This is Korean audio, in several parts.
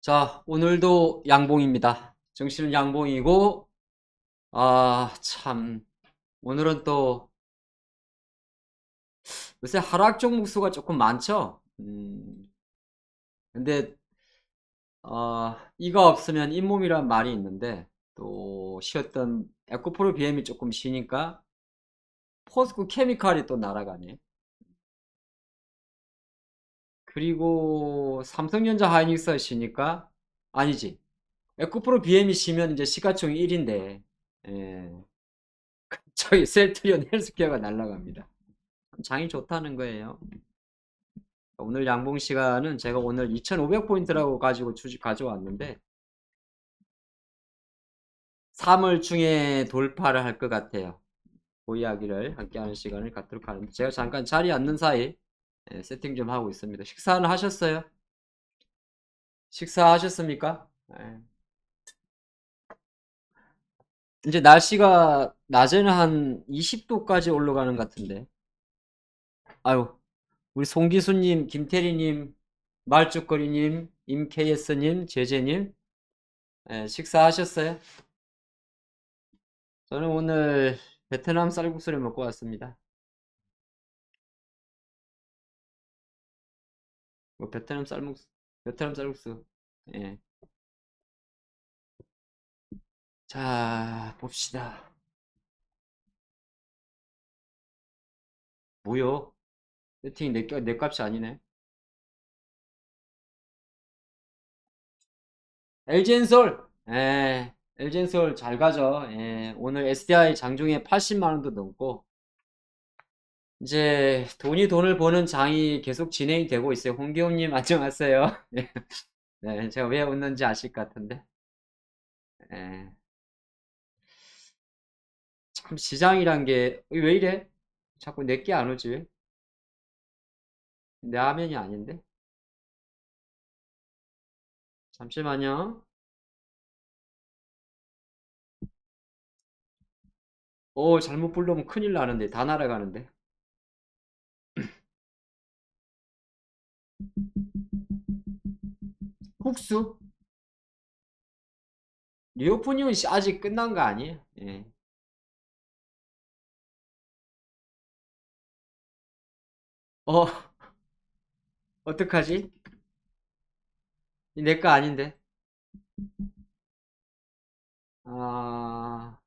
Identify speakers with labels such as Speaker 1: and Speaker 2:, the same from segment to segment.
Speaker 1: 자, 오늘도 양봉입니다. 정신은 양봉이고, 참, 오늘은 또, 요새 하락 종목 수가 조금 많죠? 근데, 이가 없으면 잇몸이란 말이 있는데, 또, 쉬었던 에코프로 BM이 조금 쉬니까, 포스코 케미칼이 또 날아가네. 그리고, 삼성전자 하이닉스가 쉬니까, 아니지. 에코프로 BM이 쉬면 이제 시가총이 1인데, 저희 셀트리온 헬스케어가 날아갑니다. 장이 좋다는 거예요. 오늘 양봉 시간은 제가 오늘 2500포인트라고 가지고 가져왔는데 3월 중에 돌파를 할 것 같아요. 그 이야기를 함께 하는 시간을 갖도록 하는데 제가 잠깐 자리에 앉는 사이 세팅 좀 하고 있습니다. 식사는 하셨어요? 식사하셨습니까? 이제 날씨가 낮에는 한 20도까지 올라가는 것 같은데 아유, 우리 송기수님, 김태리님, 말죽거리님, 임KS님, 제제님 식사하셨어요? 저는 오늘 베트남 쌀국수를 먹고 왔습니다. 뭐 베트남 쌀국수. 예. 자, 봅시다. 뭐요? 세팅이 내 값이 아니네. LG엔솔. 예. LG엔솔 잘 가죠. 예. 오늘 SDI 장중에 80만 원도 넘고 이제 돈이 돈을 버는 장이 계속 진행이 되고 있어요. 홍기호님 안녕하세요. 예. 네, 제가 왜 웃는지 아실 것 같은데. 예. 참 시장이란 게 왜 이래? 자꾸 내게 안 오지? 내 화면이 아닌데? 잠시만요. 오, 잘못 부르면 큰일 나는데, 다 날아가는데. 훅수? 리오프닝은 아직 끝난 거 아니에요? 예. 어, 어떡하지? 내 거 아닌데. 아,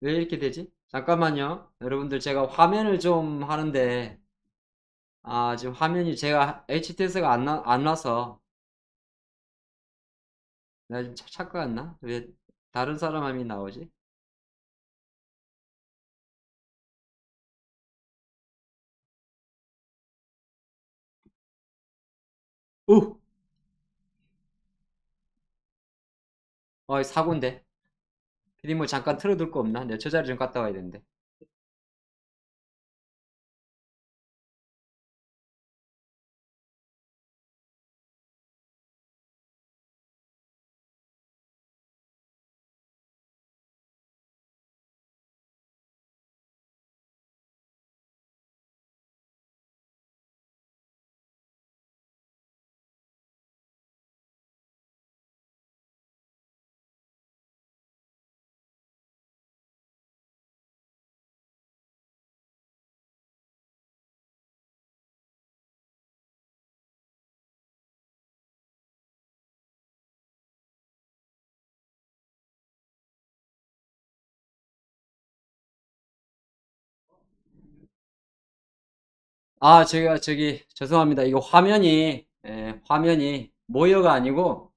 Speaker 1: 왜 이렇게 되지? 잠깐만요. 여러분들 제가 화면을 좀 하는데, 지금 화면이 제가 HTS가 안 나서, 내가 지금 착각했나? 왜 다른 사람 화면이 나오지? 오! 사고인데. 피디 뭐 잠깐 틀어둘 거 없나? 내가 저 자리 좀 갔다 와야 되는데. 제가 죄송합니다. 이거 화면이 모여가 아니고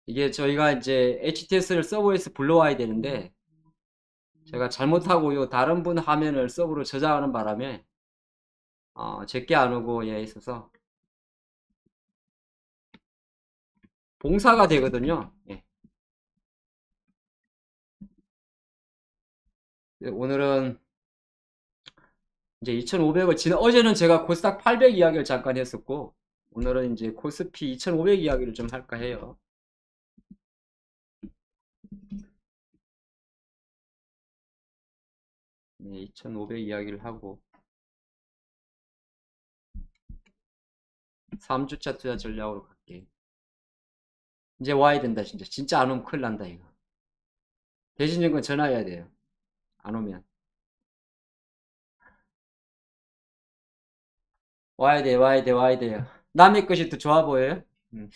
Speaker 1: 이게 저희가 이제 HTS를 서버에서 불러와야 되는데 제가 잘못하고 요 다른 분 화면을 서버로 저장하는 바람에 제게 안 오고 예 있어서 봉사가 되거든요. 예. 오늘은 이제 2,500을 어제는 제가 코스닥 800 이야기를 잠깐 했었고 오늘은 이제 코스피 2,500 이야기를 좀 할까 해요. 네, 2500 이야기를 하고 3주차 투자 전략으로 갈게. 이제 와야 된다. 진짜 안 오면 큰일 난다 이거. 대신증권 전화해야 돼요. 안 오면 와야 돼, 와야 돼, 와야 돼요. 남의 것이 더 좋아 보여요? 음.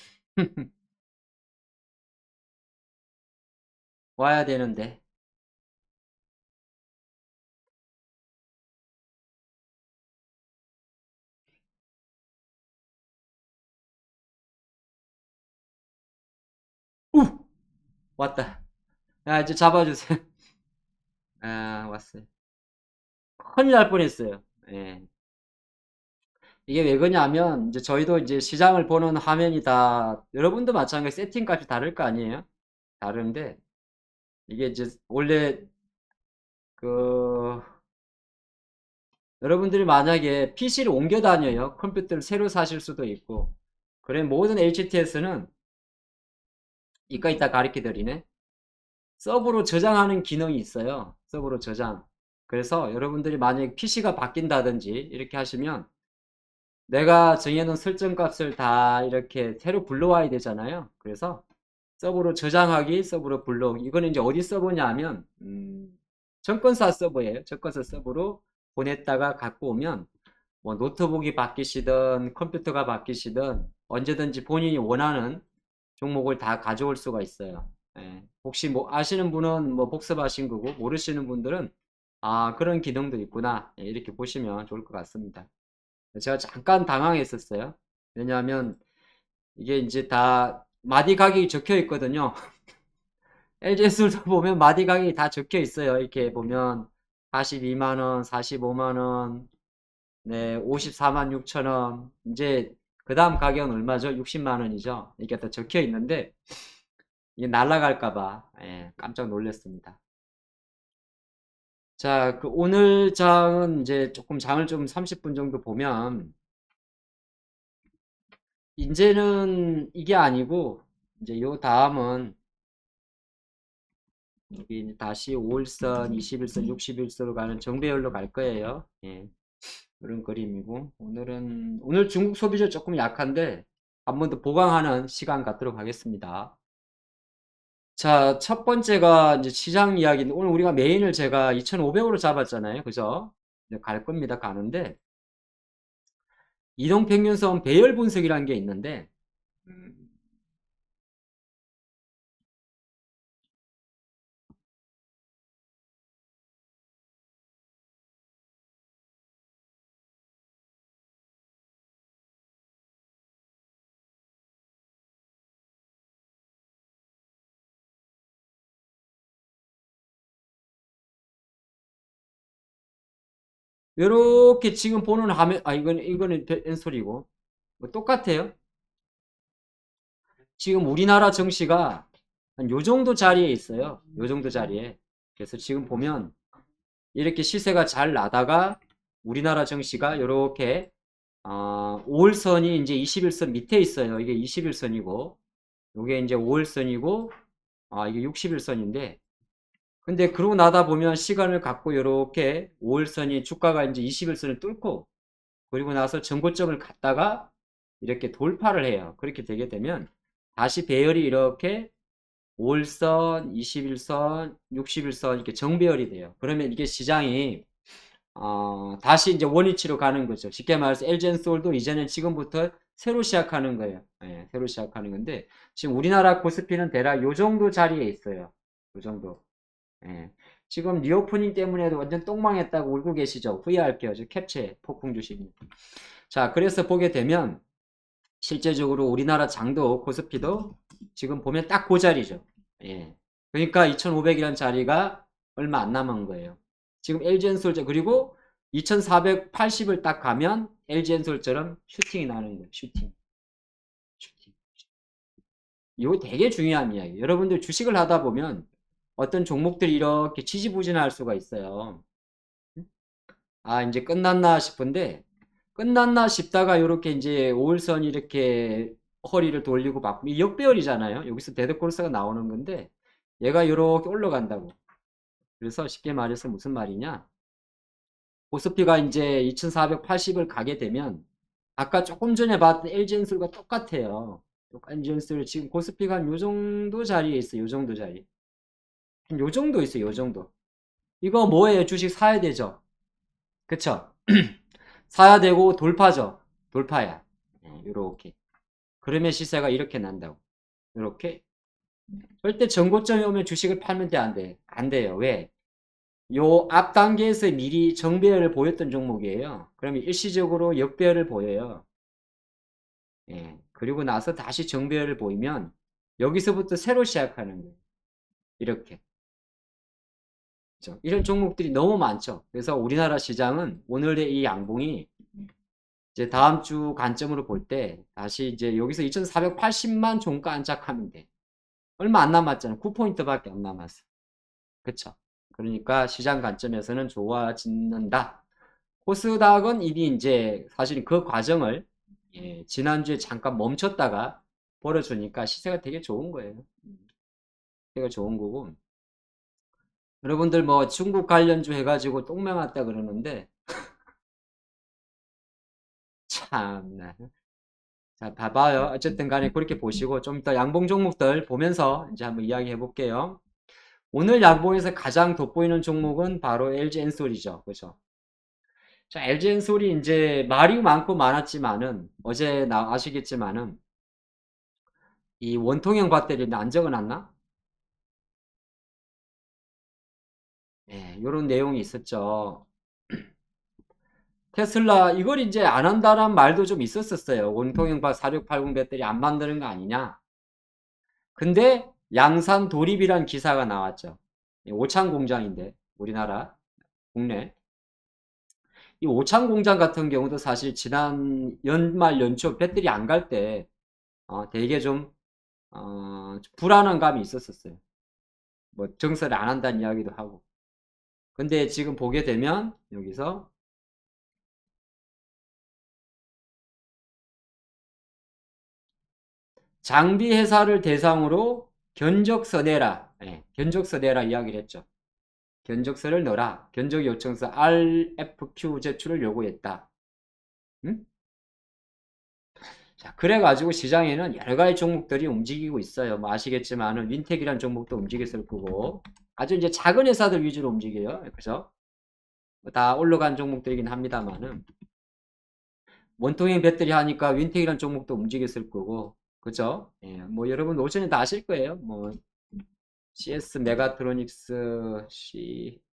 Speaker 1: 와야 되는데. 우! 왔다. 야, 이제 잡아주세요. 아, 왔어요. 큰일 날 뻔했어요. 예. 이게 왜 그러냐면, 이제 저희도 이제 시장을 보는 화면이 다, 여러분도 마찬가지 세팅 값이 다를 거 아니에요? 다른데, 이게 이제 원래 그, 여러분들이 만약에 PC를 옮겨 다녀요. 컴퓨터를 새로 사실 수도 있고. 그래, 모든 HTS는, 이따 가르쳐 드리네. 서브로 저장하는 기능이 있어요. 서브로 저장. 그래서 여러분들이 만약에 PC가 바뀐다든지 이렇게 하시면 내가 정해놓은 설정 값을 다 이렇게 새로 불러와야 되잖아요. 그래서 서브로 저장하기, 서브로 불러오기. 이거는 이제 어디 서버냐 하면, 증권사 서버예요. 증권사 서버로 보냈다가 갖고 오면, 뭐 노트북이 바뀌시든 컴퓨터가 바뀌시든 언제든지 본인이 원하는 종목을 다 가져올 수가 있어요. 예. 혹시 뭐 아시는 분은 뭐 복습하신 거고 모르시는 분들은 아 그런 기능도 있구나 예, 이렇게 보시면 좋을 것 같습니다. 제가 잠깐 당황했었어요. 왜냐하면 이게 이제 다 마디 가격이 적혀 있거든요. LG에서도 보면 마디 가격이 다 적혀 있어요. 이렇게 보면 42만 원, 45만 원, 네, 54만 6천 원. 이제 그 다음 가격은 얼마죠? 60만 원이죠. 이게 다 적혀 있는데 이게 날아갈까 봐 예, 깜짝 놀랐습니다. 자, 그 오늘 장은 이제 조금 장을 좀 30분 정도 보면 이제는 이게 아니고 이제 요 다음은 여기 이제 다시 5일선, 21선, 61선으로 가는 정배열로 갈 거예요. 예, 그런 그림이고 오늘 중국 소비자 조금 약한데 한 번 더 보강하는 시간 갖도록 하겠습니다. 자, 첫 번째가 이제 시장 이야기인데, 오늘 우리가 메인을 제가 2,500으로 잡았잖아요. 그죠? 이제 갈 겁니다. 가는데, 이동평균선 배열 분석이라는 게 있는데, 음, 요렇게 지금 보는 화면, 이거는 뺀소리고, 뭐 똑같아요. 지금 우리나라 증시가 한 요 정도 자리에 있어요. 요 정도 자리에. 그래서 지금 보면, 이렇게 시세가 잘 나다가, 우리나라 증시가 요렇게 5일선이 이제 21선 밑에 있어요. 이게 21선이고, 요게 이제 5일선이고, 이게 61선인데, 근데 그러고 나다 보면 시간을 갖고 이렇게 5일선이 주가가 이제 21선을 뚫고, 그리고 나서 전고점을 갔다가 이렇게 돌파를 해요. 그렇게 되게 되면 다시 배열이 이렇게 5일선, 21선, 61선 이렇게 정배열이 돼요. 그러면 이게 시장이 다시 이제 원위치로 가는 거죠. 쉽게 말해서 LG엔솔도 이제는 지금부터 새로 시작하는 거예요. 예, 새로 시작하는 건데 지금 우리나라 코스피는 대략 요 정도 자리에 있어요. 요 정도. 예. 지금 리오프닝 때문에도 완전 똥망했다고 울고 계시죠? 후회할게요. 저 캡처 폭풍 주식이. 자, 그래서 보게 되면 실제적으로 우리나라 장도 코스피도 지금 보면 딱 그 자리죠. 예. 그러니까 2,500이라는 자리가 얼마 안 남은 거예요. 지금 LG엔솔 그리고 2,480을 딱 가면 LG엔솔처럼 슈팅이 나는 거예요. 슈팅. 슈팅. 이거 되게 중요한 이야기예요. 여러분들 주식을 하다 보면 어떤 종목들이 이렇게 지지부진할 수가 있어요. 이제 끝났나 싶은데 끝났나 싶다가 이렇게 이제 5일선이 이렇게 허리를 돌리고 막 역배열이잖아요. 여기서 데드콜스가 나오는 건데 얘가 이렇게 올라간다고. 그래서 쉽게 말해서 무슨 말이냐? 코스피가 이제 2480을 가게 되면 아까 조금 전에 봤던 LG엔솔과 똑같아요. LG엔솔 지금 코스피가 한 요 정도 자리에 있어요. 요 정도 자리. 한 요 정도 있어요. 요 정도. 이거 뭐예요? 주식 사야 되죠? 그쵸? 사야 되고 돌파죠. 돌파야. 요렇게. 그러면 시세가 이렇게 난다고. 요렇게. 절대 정고점이 오면 주식을 팔면 돼, 안 돼? 안 돼요. 왜? 요 앞 단계에서 미리 정배열을 보였던 종목이에요. 그러면 일시적으로 역배열을 보여요. 예. 그리고 나서 다시 정배열을 보이면 여기서부터 새로 시작하는 거예요. 이렇게. 그렇죠? 이런 종목들이 너무 많죠. 그래서 우리나라 시장은 오늘의 이 양봉이 이제 다음 주 관점으로 볼 때 다시 이제 여기서 2480만 종가 안착하면 돼. 얼마 안 남았잖아. 9포인트밖에 안 남았어. 그쵸? 그러니까 시장 관점에서는 좋아진다. 코스닥은 이미 이제 사실 그 과정을 지난주에 잠깐 멈췄다가 벌어주니까 시세가 되게 좋은 거예요. 되게 좋은 거고. 여러분들 뭐 중국 관련주 해가지고 똥명 왔다 그러는데 참나. 자, 봐봐요. 어쨌든 간에 그렇게 보시고 좀 이따 양봉 종목들 보면서 이제 한번 이야기해 볼게요. 오늘 양봉에서 가장 돋보이는 종목은 바로 LG엔솔이죠. 그죠? 자, LG엔솔이 이제 말이 많고 많았지만은 어제 아시겠지만은 이 원통형 배터리는 안 적어놨나? 예, 요런 내용이 있었죠. 테슬라 이걸 이제 안 한다는 말도 좀 있었었어요. 원통형 4680 배터리 안 만드는 거 아니냐? 근데 양산 도립이란 기사가 나왔죠. 오창 공장인데 우리나라 국내 이 오창 공장 같은 경우도 사실 지난 연말 연초 배터리 안 갈 때 되게 좀 불안한 감이 있었었어요. 뭐 증설을 안 한다는 이야기도 하고. 근데 지금 보게 되면 여기서 장비 회사를 대상으로 견적서 내라. 견적서 내라 이야기를 했죠. 견적서를 넣어라. 견적 요청서 RFQ 제출을 요구했다. 응? 자, 그래가지고 시장에는 여러 가지 종목들이 움직이고 있어요. 뭐 아시겠지만은 윈텍이라는 종목도 움직였을 거고 아주 이제 작은 회사들 위주로 움직여요. 그죠? 뭐다 올라간 종목들이긴 합니다만은 원통형 배터리 하니까 윈텍이라는 종목도 움직였을 거고 그죠? 예, 뭐 여러분 오전에 다 아실 거예요. 뭐 CS 메가트로닉스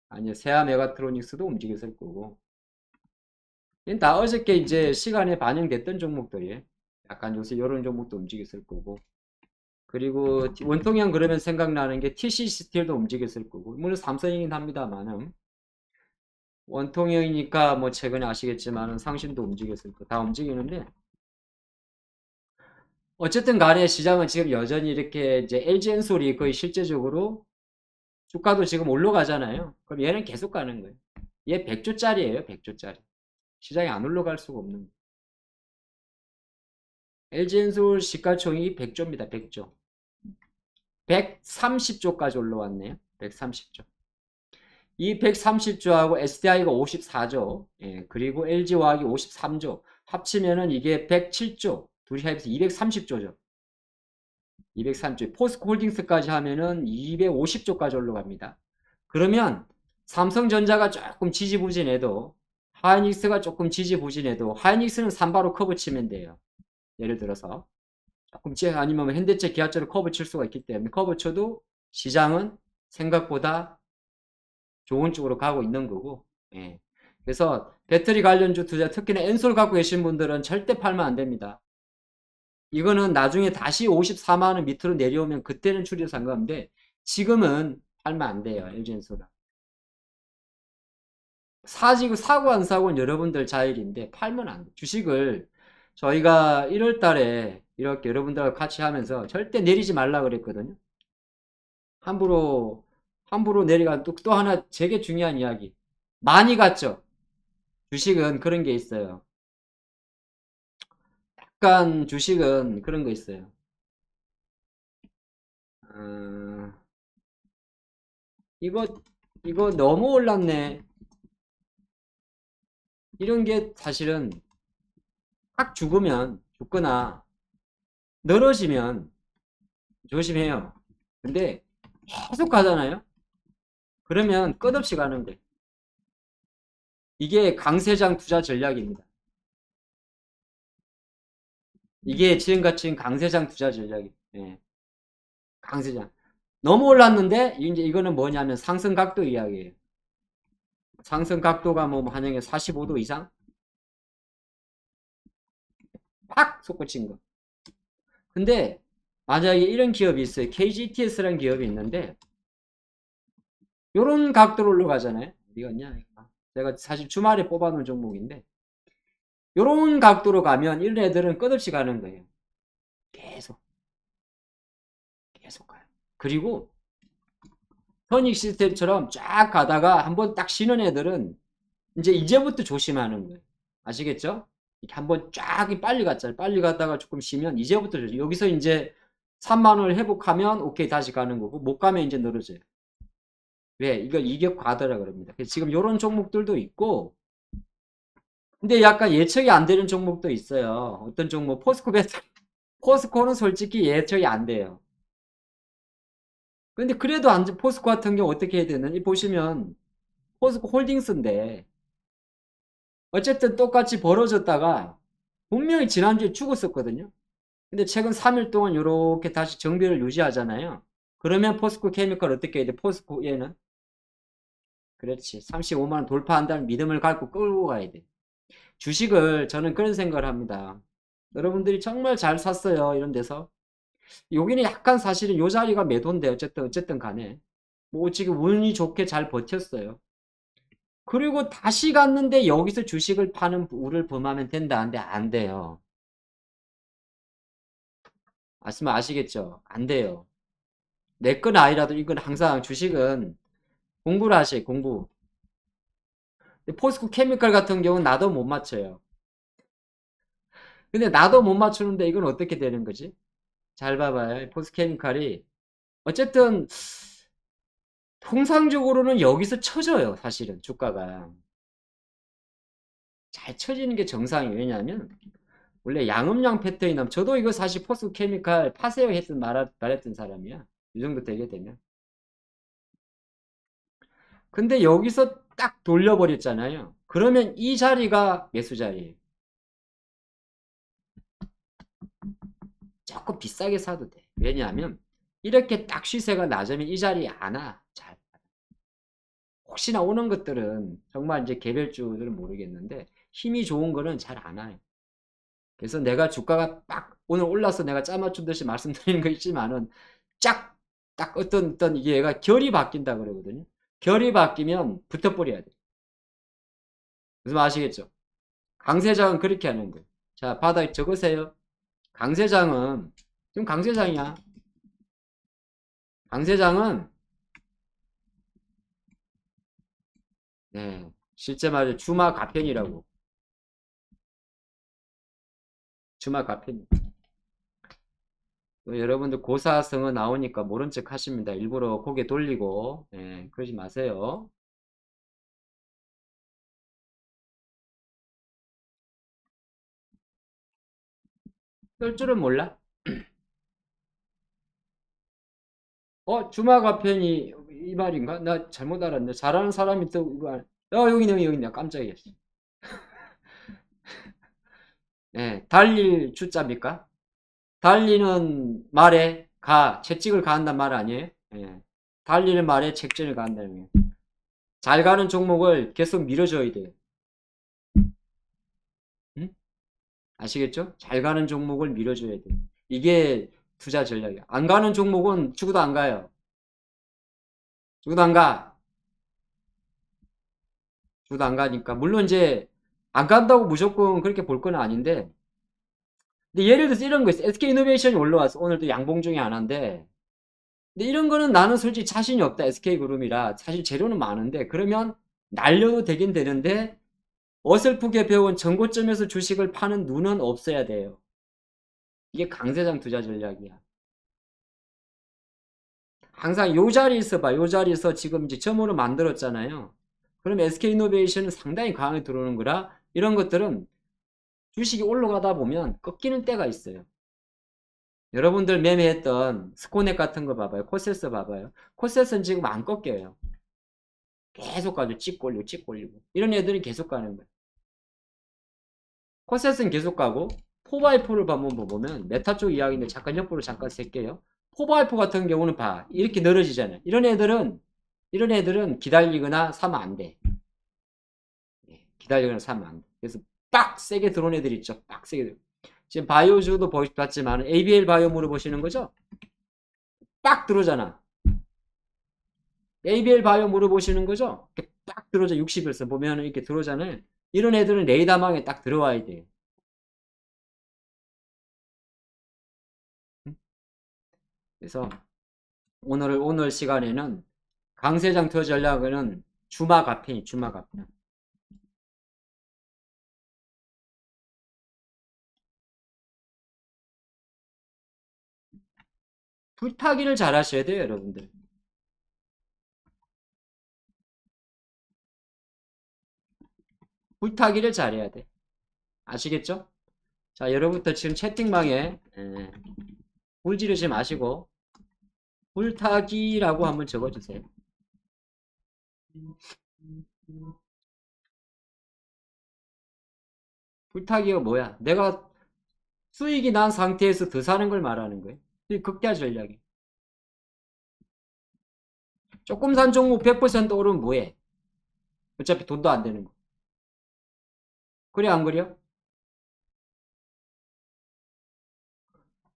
Speaker 1: 아니요 세아 메가트로닉스도 움직였을 거고 이건 다 어저께 이제 시간에 반영됐던 종목들이에요. 약간 요새 이런 종목도 움직였을 거고 그리고 원통형 그러면 생각나는 게 TC 스틸도 움직였을 거고 물론 삼성이긴 합니다만은 원통형이니까 뭐 최근에 아시겠지만은 상신도 움직였을 거 다 움직이는데 어쨌든 간에 시장은 지금 여전히 이렇게 이제 LG엔솔이 거의 실제적으로 주가도 지금 올라가잖아요. 그럼 얘는 계속 가는 거예요. 얘 100조짜리예요. 100조짜리. 시장이 안 올라갈 수가 없는 거예요. LG엔솔 시가총액이 100조입니다. 100조. 130조까지 올라왔네요. 130조. 이 130조하고 SDI가 54조, 그리고 LG화학이 53조, 합치면은 이게 107조, 둘이 합해서 230조죠. 230조. 포스코홀딩스까지 하면은 250조까지 올라갑니다. 그러면 삼성전자가 조금 지지부진해도 하이닉스가 조금 지지부진해도 하이닉스는 삼바로 커브 치면 돼요. 예를 들어서 조금 아니면 현대차 기아차로 커브 칠 수가 있기 때문에 커브 쳐도 시장은 생각보다 좋은 쪽으로 가고 있는 거고. 예. 그래서 배터리 관련주 투자 특히나 엔솔 갖고 계신 분들은 절대 팔면 안 됩니다. 이거는 나중에 다시 54만 원 밑으로 내려오면 그때는 추리해서 산 건데 지금은 팔면 안 돼요. LG엔솔은. 사지고 사고 안 사고는 여러분들 자율인데 팔면 안 돼. 주식을 저희가 1월 달에 이렇게 여러분들과 같이 하면서 절대 내리지 말라 그랬거든요. 함부로 내려간 또 하나 되게 중요한 이야기. 많이 갔죠. 주식은 그런 게 있어요. 약간 주식은 그런 거 있어요. 어, 이거 이거 너무 올랐네. 이런 게 사실은 확 죽거나 늘어지면 조심해요. 근데 계속 가잖아요. 그러면 끝없이 가는 거예요. 이게 강세장 투자 전략입니다. 이게 지금같이 강세장 투자 전략이에요. 예. 강세장. 너무 올랐는데 이제 이거는 뭐냐면 상승 각도 이야기예요. 상승 각도가 뭐 한영에 45도 이상 팍 솟구친 거. 근데 만약에 이런 기업이 있어요. KGTS라는 기업이 있는데 요런 각도로 올라가잖아요. 어디 갔냐? 제가 사실 주말에 뽑아놓은 종목인데 요런 각도로 가면 이런 애들은 끝없이 가는 거예요. 계속 가요. 그리고 선익 시스템처럼 쫙 가다가 한번 딱 쉬는 애들은 이제부터 조심하는 거예요. 아시겠죠? 이렇게 한번 쫙 빨리 갔잖아요. 빨리 갔다가 조금 쉬면 이제부터 여기서 이제 3만 원을 회복하면 오케이 다시 가는 거고 못 가면 이제 늘어져요. 왜? 이걸 이격 과다라 그럽니다. 그래서 지금 이런 종목들도 있고 근데 약간 예측이 안 되는 종목도 있어요. 어떤 종목 포스코는 솔직히 예측이 안 돼요. 근데 그래도 포스코 같은 경우 어떻게 해야 되느니 보시면 포스코 홀딩스인데 어쨌든 똑같이 벌어졌다가 분명히 지난주에 죽었었거든요. 근데 최근 3일 동안 이렇게 다시 정비를 유지하잖아요. 그러면 포스코 케미컬 어떻게 해야 돼? 포스코 얘는 그렇지 35만 원 돌파한다는 믿음을 갖고 끌고 가야 돼. 주식을 저는 그런 생각을 합니다. 여러분들이 정말 잘 샀어요. 이런 데서 여기는 약간 사실은 요 자리가 매도인데 어쨌든 간에 뭐 지금 운이 좋게 잘 버텼어요. 그리고 다시 갔는데 여기서 주식을 파는 우를 범하면 된다. 근데 안 돼요. 아시겠죠? 안 돼요. 내 건 아니라도 이건 항상 주식은 공부를 하세요. 공부. 포스코 케미컬 같은 경우는 나도 못 맞춰요. 근데 나도 못 맞추는데 이건 어떻게 되는 거지? 잘 봐봐요. 포스코 케미컬이 어쨌든 통상적으로는 여기서 쳐져요. 사실은 주가가. 잘 쳐지는 게 정상이에요. 왜냐하면 원래 양음양 패턴이 나면 저도 이거 사실 포스코 케미컬 파세요 말했던 사람이야. 이 정도 되게 되면. 근데 여기서 딱 돌려버렸잖아요. 그러면 이 자리가 매수 자리예요. 조금 비싸게 사도 돼. 왜냐하면 이렇게 딱 시세가 낮으면 이 자리에 안 와. 잘. 혹시나 오는 것들은 정말 이제 개별주들은 모르겠는데 힘이 좋은 거는 잘 안 와요. 그래서 내가 주가가 딱 오늘 올라서 내가 짜맞춘 듯이 말씀드리는 거 있지만은 딱 어떤 이게 얘가 결이 바뀐다 그러거든요. 결이 바뀌면 붙어버려야 돼. 무슨 말 아시겠죠? 강세장은 그렇게 하는 거예요. 자, 바닥에 적으세요. 강세장은 지금 강세장이야. 강세장은 네, 실제 말로 주마 가편이라고. 주마 가편. 여러분들 고사성어 나오니까 모른 척 하십니다. 일부러 고개 돌리고 그러지 마세요. 쓸 줄은 몰라? 주마 가편이 이 말인가? 나 잘못 알았네. 잘하는 사람이 또 이거 여기 있네. 깜짝이야. 달릴 주자입니까? 달리는 말에 채찍을 가한단 말 아니에요? 달리는 말에 책전을 가한다는 거예요. 잘 가는 종목을 계속 밀어줘야 돼요. 응? 아시겠죠? 잘 가는 종목을 밀어줘야 돼요. 이게 투자 전략이야. 안 가는 종목은 죽어도 안 가요. 죽어도 안 가. 죽어도 안 가니까. 물론 이제 안 간다고 무조건 그렇게 볼 건 아닌데 근데 예를 들어서 이런 거 있어. SK이노베이션이 올라왔어. 오늘도 양봉 중에 하나인데 근데 이런 거는 나는 솔직히 자신이 없다. SK그룹이라 사실 재료는 많은데 그러면 날려도 되긴 되는데 어설프게 배운 정고점에서 주식을 파는 눈은 없어야 돼요. 이게 강세장 투자 전략이야. 항상 요 자리에서 봐. 요 자리에서 지금 이제 점으로 만들었잖아요. 그럼 SK이노베이션은 상당히 강하게 들어오는 거라 이런 것들은 주식이 올라가다 보면 꺾이는 때가 있어요. 여러분들 매매했던 스코넥 같은 거 봐봐요. 코세스 봐봐요. 코세스는 지금 안 꺾여요. 계속 가죠. 찍고 올리고 찍고 올리고. 이런 애들이 계속 가는 거예요. 코세스는 계속 가고 4x4를 한번 보면 메타 쪽 이야기인데 잠깐 옆으로 잠깐 쓸게요. 4x4 같은 경우는 봐. 이렇게 늘어지잖아요. 이런 애들은 기다리거나 사면 안 돼. 기다리거나 사면 안 돼. 그래서 빡 세게 들어온 애들 있죠. 빡 세게. 지금 바이오주도 봤지만 ABL 바이오 물어보시는 거죠? 빡 들어오잖아. ABL 바이오 물어보시는 거죠? 이렇게 딱 들어오죠. 60일선 보면 이렇게 들어오잖아요. 이런 애들은 레이더망에 딱 들어와야 돼요. 그래서 오늘 시간에는 강세장 투자 전략은 주마가펜이 주마가펜. 불타기를 잘 하셔야 돼요, 여러분들. 불타기를 잘해야 돼. 아시겠죠? 자, 여러분들 지금 채팅방에 불 지르지 마시고 불타기라고 한번 적어주세요. 불타기가 뭐야? 내가 수익이 난 상태에서 더 사는 걸 말하는 거예요. 이 극대화 전략이. 조금 산 종목 100% 오르면 뭐해? 어차피 돈도 안 되는 거. 그래 안 그래요?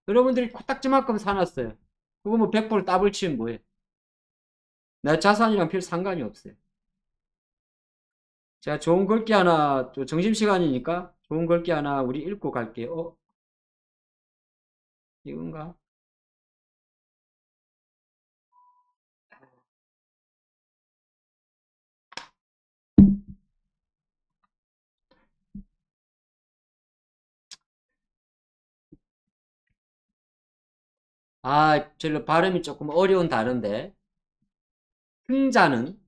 Speaker 1: 여러분들이 코딱지만큼 사놨어요. 그거 뭐 100% 더블 치면 뭐해? 내 자산이랑 별 상관이 없어요. 제가 좋은 글귀 하나, 점심시간이니까 좋은 글귀 하나 우리 읽고 갈게요. 이건가? 절로 발음이 조금 어려운 단어인데, 승자는,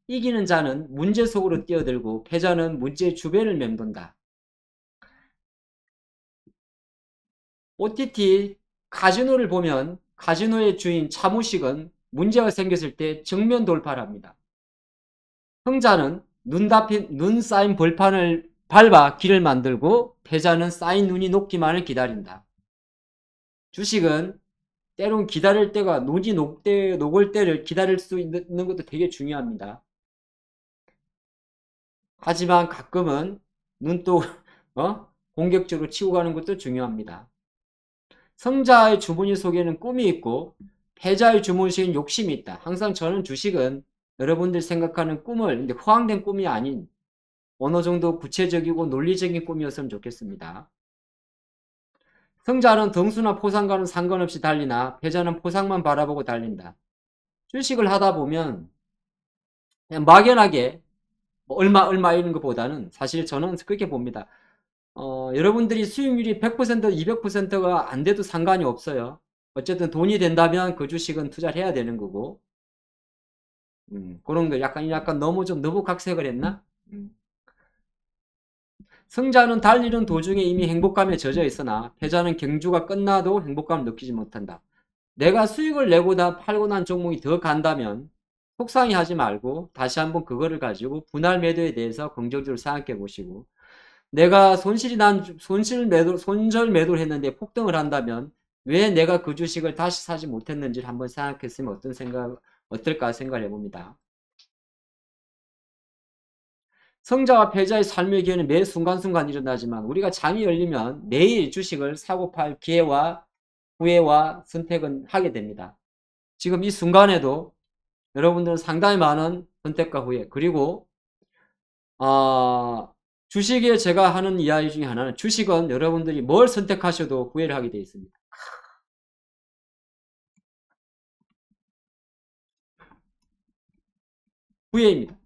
Speaker 1: 이기는 자는 문제 속으로 뛰어들고, 패자는 문제의 주변을 맴돈다. OTT 카지노를 보면, 카지노의 주인 차무식은 문제가 생겼을 때 정면 돌파를 합니다. 승자는 눈 쌓인 벌판을 밟아 길을 만들고, 패자는 쌓인 눈이 녹기만을 기다린다. 주식은 때론 기다릴 때가 녹을 때를 기다릴 수 있는 것도 되게 중요합니다. 하지만 가끔은 눈도 공격적으로 치고 가는 것도 중요합니다. 성자의 주머니 속에는 꿈이 있고 패자의 주머니 속에는 욕심이 있다. 항상 저는 주식은 여러분들 생각하는 꿈을 근데 허황된 꿈이 아닌 어느 정도 구체적이고 논리적인 꿈이었으면 좋겠습니다. 승자는 등수나 포상과는 상관없이 달리나 패자는 포상만 바라보고 달린다. 주식을 하다 보면 그냥 막연하게 얼마 이런 것보다는 사실 저는 그렇게 봅니다. 여러분들이 수익률이 100% 200%가 안 돼도 상관이 없어요. 어쨌든 돈이 된다면 그 주식은 투자를 해야 되는 거고 그런 거 약간 너무 각색을 했나? 승자는 달리는 도중에 이미 행복감에 젖어 있으나 패자는 경주가 끝나도 행복감을 느끼지 못한다. 내가 수익을 내고 다 팔고 난 종목이 더 간다면 속상해 하지 말고 다시 한번 그거를 가지고 분할 매도에 대해서 긍정적으로 생각해 보시고 내가 손절 매도를 했는데 폭등을 한다면 왜 내가 그 주식을 다시 사지 못했는지를 한번 생각했으면 어떨까 생각을 해봅니다. 성자와 패자의 삶의 기회는 매 순간순간 일어나지만 우리가 장이 열리면 매일 주식을 사고 팔 기회와 후회와 선택은 하게 됩니다. 지금 이 순간에도 여러분들은 상당히 많은 선택과 후회 그리고 주식에 제가 하는 이야기 중에 하나는 주식은 여러분들이 뭘 선택하셔도 후회를 하게 되어 있습니다. 후회입니다.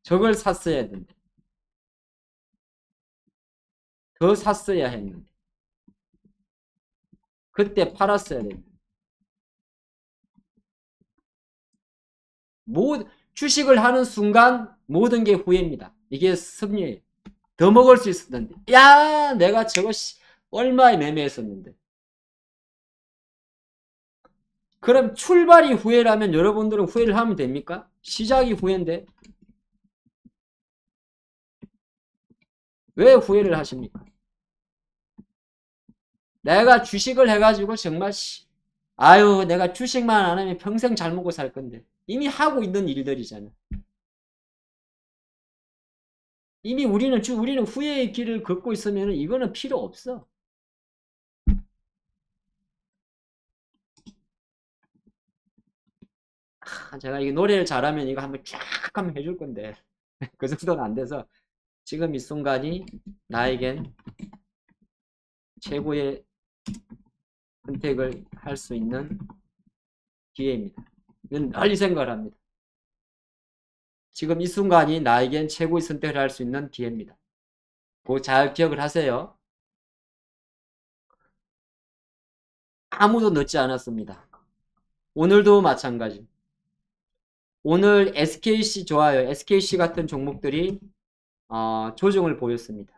Speaker 1: 저걸 샀어야 했는데 더 샀어야 했는데 그때 팔았어야 했는데 주식을 하는 순간 모든 게 후회입니다. 이게 섭리예요. 더 먹을 수 있었는데, 야, 내가 저거 얼마에 매매했었는데. 그럼 출발이 후회라면 여러분들은 후회를 하면 됩니까? 시작이 후회인데 왜 후회를 하십니까? 내가 주식을 해가지고 정말 아유, 내가 주식만 안 하면 평생 잘 먹고 살 건데. 이미 하고 있는 일들이잖아. 이미 우리는 후회의 길을 걷고 있으면 이거는 필요 없어. 제가 이 노래를 잘하면 이거 한번 쫙 한번 해줄 건데. 그 정도는 안 돼서 지금 이 순간이 나에겐 최고의 선택을 할 수 있는 기회입니다. 이건 널리 생각을 합니다. 지금 이 순간이 나에겐 최고의 선택을 할 수 있는 기회입니다. 그거 잘 기억을 하세요. 아무도 늦지 않았습니다. 오늘도 마찬가지. 오늘 SKC 좋아요. SKC 같은 종목들이 조정을 보였습니다.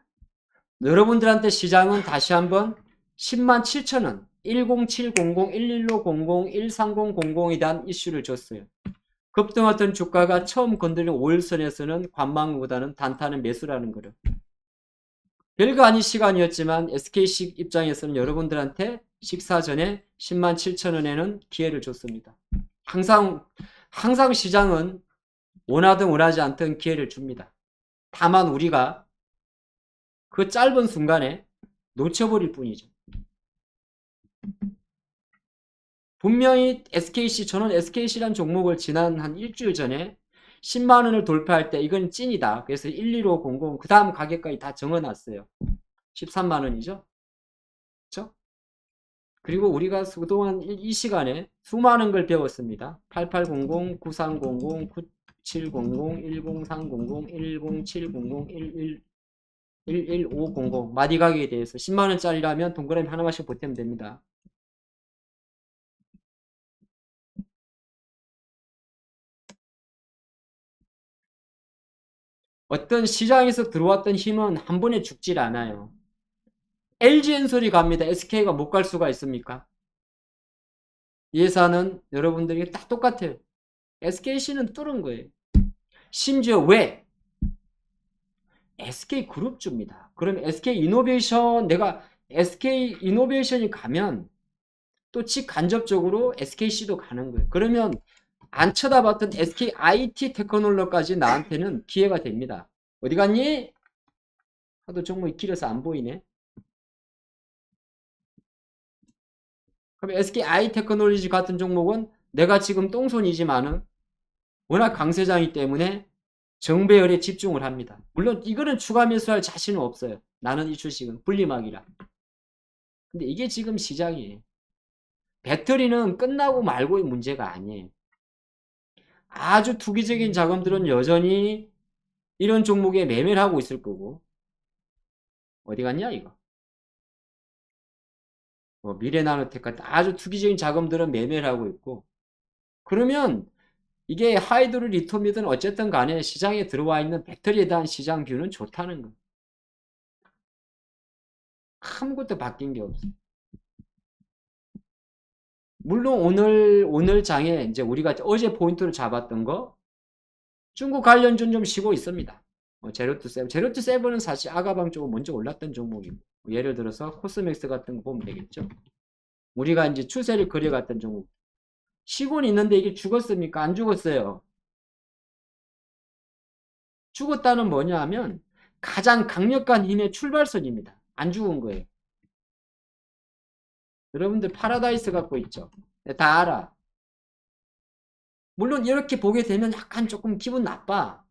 Speaker 1: 여러분들한테 시장은 다시 한번 107,000원 10700, 11500, 13000에 대한 이슈를 줬어요. 급등했던 주가가 처음 건드린 5일선에서는 관망보다는 단타는 매수라는 거를. 별거 아닌 시간이었지만 SKC 입장에서는 여러분들한테 식사 전에 107,000원에는 기회를 줬습니다. 항상 시장은 원하든 원하지 않든 기회를 줍니다. 다만 우리가 그 짧은 순간에 놓쳐버릴 뿐이죠. 분명히 저는 SKC란 종목을 지난 한 일주일 전에 10만원을 돌파할 때 이건 찐이다. 그래서 11500, 그 다음 가격까지 다 정해놨어요. 13만원이죠. 그렇죠? 그리고 우리가 그동안 이 시간에 수많은 걸 배웠습니다. 8800, 9300, 9700, 10300, 10700, 11500 마디 가격에 대해서 10만원짜리라면 동그라미 하나만씩 보태면 됩니다. 어떤 시장에서 들어왔던 힘은 한 번에 죽질 않아요. LG엔솔이 갑니다. SK가 못 갈 수가 있습니까? 예산은 여러분들이 딱 똑같아요. SKC는 뚫은 거예요. 심지어 왜? SK그룹주입니다. 그럼 내가 SK이노베이션이 가면 또 직간접적으로 SKC도 가는 거예요. 그러면 안 쳐다봤던 SKIT 테크놀로까지 나한테는 기회가 됩니다. 어디 갔니? 하도 종목이 길어서 안 보이네. 그럼 SKI 테크놀로지 같은 종목은 내가 지금 똥손이지만은 워낙 강세장이기 때문에 정배열에 집중을 합니다. 물론 이거는 추가 매수할 자신은 없어요. 나는 이 주식은 분리막이라. 근데 이게 지금 시장이에요. 배터리는 끝나고 말고의 문제가 아니에요. 아주 투기적인 자금들은 여전히 이런 종목에 매매를 하고 있을 거고. 어디 갔냐 이거. 미래나노텍 같은 아주 투기적인 자금들은 매매를 하고 있고. 그러면 이게 하이드로 리튬이든 어쨌든 간에 시장에 들어와 있는 배터리에 대한 시장 뷰는 좋다는 거. 아무것도 바뀐 게 없어. 물론 오늘 장에 이제 우리가 어제 포인트로 잡았던 거 중국 관련주 좀 쉬고 있습니다. 제로투세븐은 사실 아가방 쪽으로 먼저 올랐던 종목입니다. 예를 들어서 코스맥스 같은 거 보면 되겠죠. 우리가 이제 추세를 그려갔던 종목. 쉬고는 있는데 이게 죽었습니까? 안 죽었어요. 죽었다는 뭐냐 하면 가장 강력한 힘의 출발선입니다. 안 죽은 거예요. 여러분들 파라다이스 갖고 있죠? 다 알아. 물론 이렇게 보게 되면 약간 조금 기분 나빠.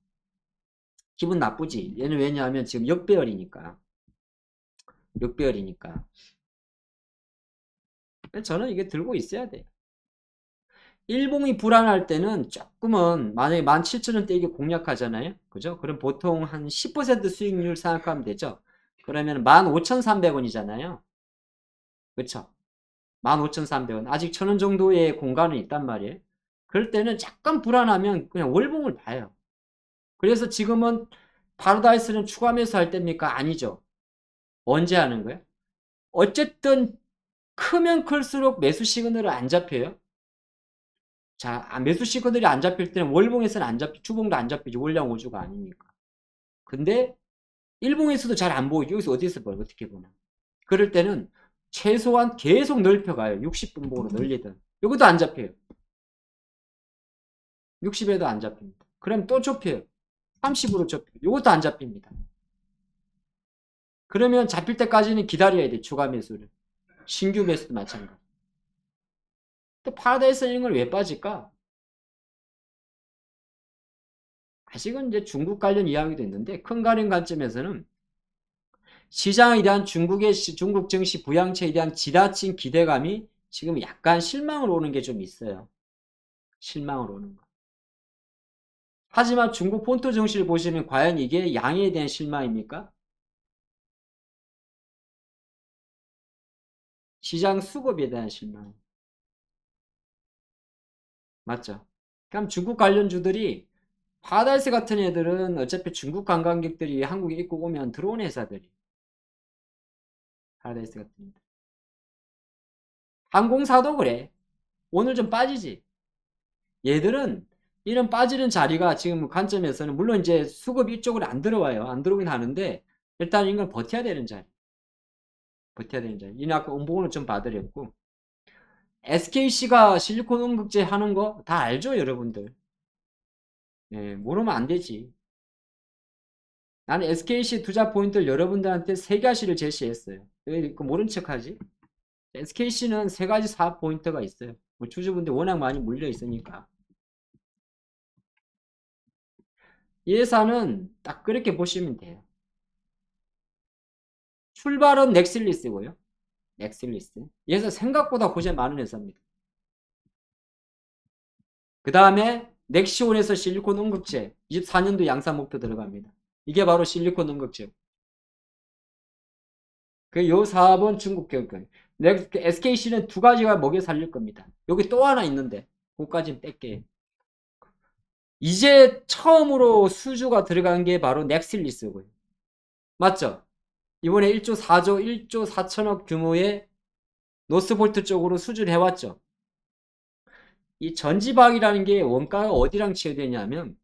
Speaker 1: 기분 나쁘지. 얘는 왜냐하면 지금 역배열이니까. 저는 이게 들고 있어야 돼요. 일봉이 불안할 때는 조금은 만약에 17,000원대 이게 공략하잖아요. 그죠? 그럼 보통 한 10% 수익률 생각하면 되죠. 그러면 15,300원이잖아요. 그쵸? 15,300원. 아직 1,000원 정도의 공간은 있단 말이에요. 그럴 때는 약간 불안하면 그냥 월봉을 봐요. 그래서 지금은 파라다이스는 추가 매수할 때입니까? 아니죠. 언제 하는 거예요? 어쨌든 크면 클수록 매수 시그널을 안 잡혀요. 자, 매수 시그널이 안 잡힐 때는 월봉에서는 안 잡히, 주봉도 안 잡히지. 월량 5주가 아니니까. 근데 일봉에서도 잘 안 보이죠. 여기서 어디서 봐요? 어떻게 보나. 그럴 때는 최소한 계속 넓혀가요. 60분봉으로 늘리든. 이것도 안 잡혀요. 60에도 안 잡힙니다. 그럼 또 좁혀요. 30으로 좁혀요. 이것도 안 잡힙니다. 그러면 잡힐 때까지는 기다려야 돼. 추가 매수를. 신규 매수도 마찬가지. 또 파라다이스 이런 걸 왜 빠질까? 아직은 이제 중국 관련 이야기도 있는데 큰 가령 관점에서는 시장에 대한 중국 증시 부양체에 대한 지나친 기대감이 지금 약간 실망으로 오는 게 좀 있어요. 실망으로 오는 거. 하지만 중국 폰트 증시를 보시면 과연 이게 양에 대한 실망입니까? 시장 수급에 대한 실망. 맞죠? 그럼 중국 관련주들이 파라다이스 같은 애들은 어차피 중국 관광객들이 한국에 입고 오면 들어온 회사들이. 파라다이스 같은 애들. 항공사도 그래. 오늘 좀 빠지지. 얘들은 이런 빠지는 자리가 지금 관점에서는 물론 이제 수급이 이쪽으로 안 들어와요. 안 들어오긴 하는데 일단 이건 버텨야 되는 자리. 버텨야 되는 자리. 이는 아까 음봉을 좀 봐드렸고 SKC가 실리콘 음극재 하는 거 다 알죠, 여러분들? 예, 모르면 안 되지. 나는 SKC 투자 포인트를 여러분들한테 세 가지를 제시했어요. 왜 모른 척 하지? SKC는 세 가지 사업 포인트가 있어요. 뭐 주주분들 워낙 많이 몰려 있으니까. 이 회사는 딱 그렇게 보시면 돼요. 출발은 넥슬리스고요. 넥슬리스. 이 회사 생각보다 고생 많은 회사입니다. 그 다음에 넥시온에서 실리콘 응급제 24년도 양산 목표 들어갑니다. 이게 바로 실리콘 응급제. 그 요 사업은 중국 기업들. SKC는 두 가지가 먹여 살릴 겁니다. 여기 또 하나 있는데 그까지는 뺄게요. 이제 처음으로 수주가 들어간 게 바로 넥슬리스고요. 맞죠? 이번에 1조 4조 1조 4천억 규모의 노스볼트 쪽으로 수주를 해왔죠. 이 전지박이라는 게 원가가 어디랑 치어되냐면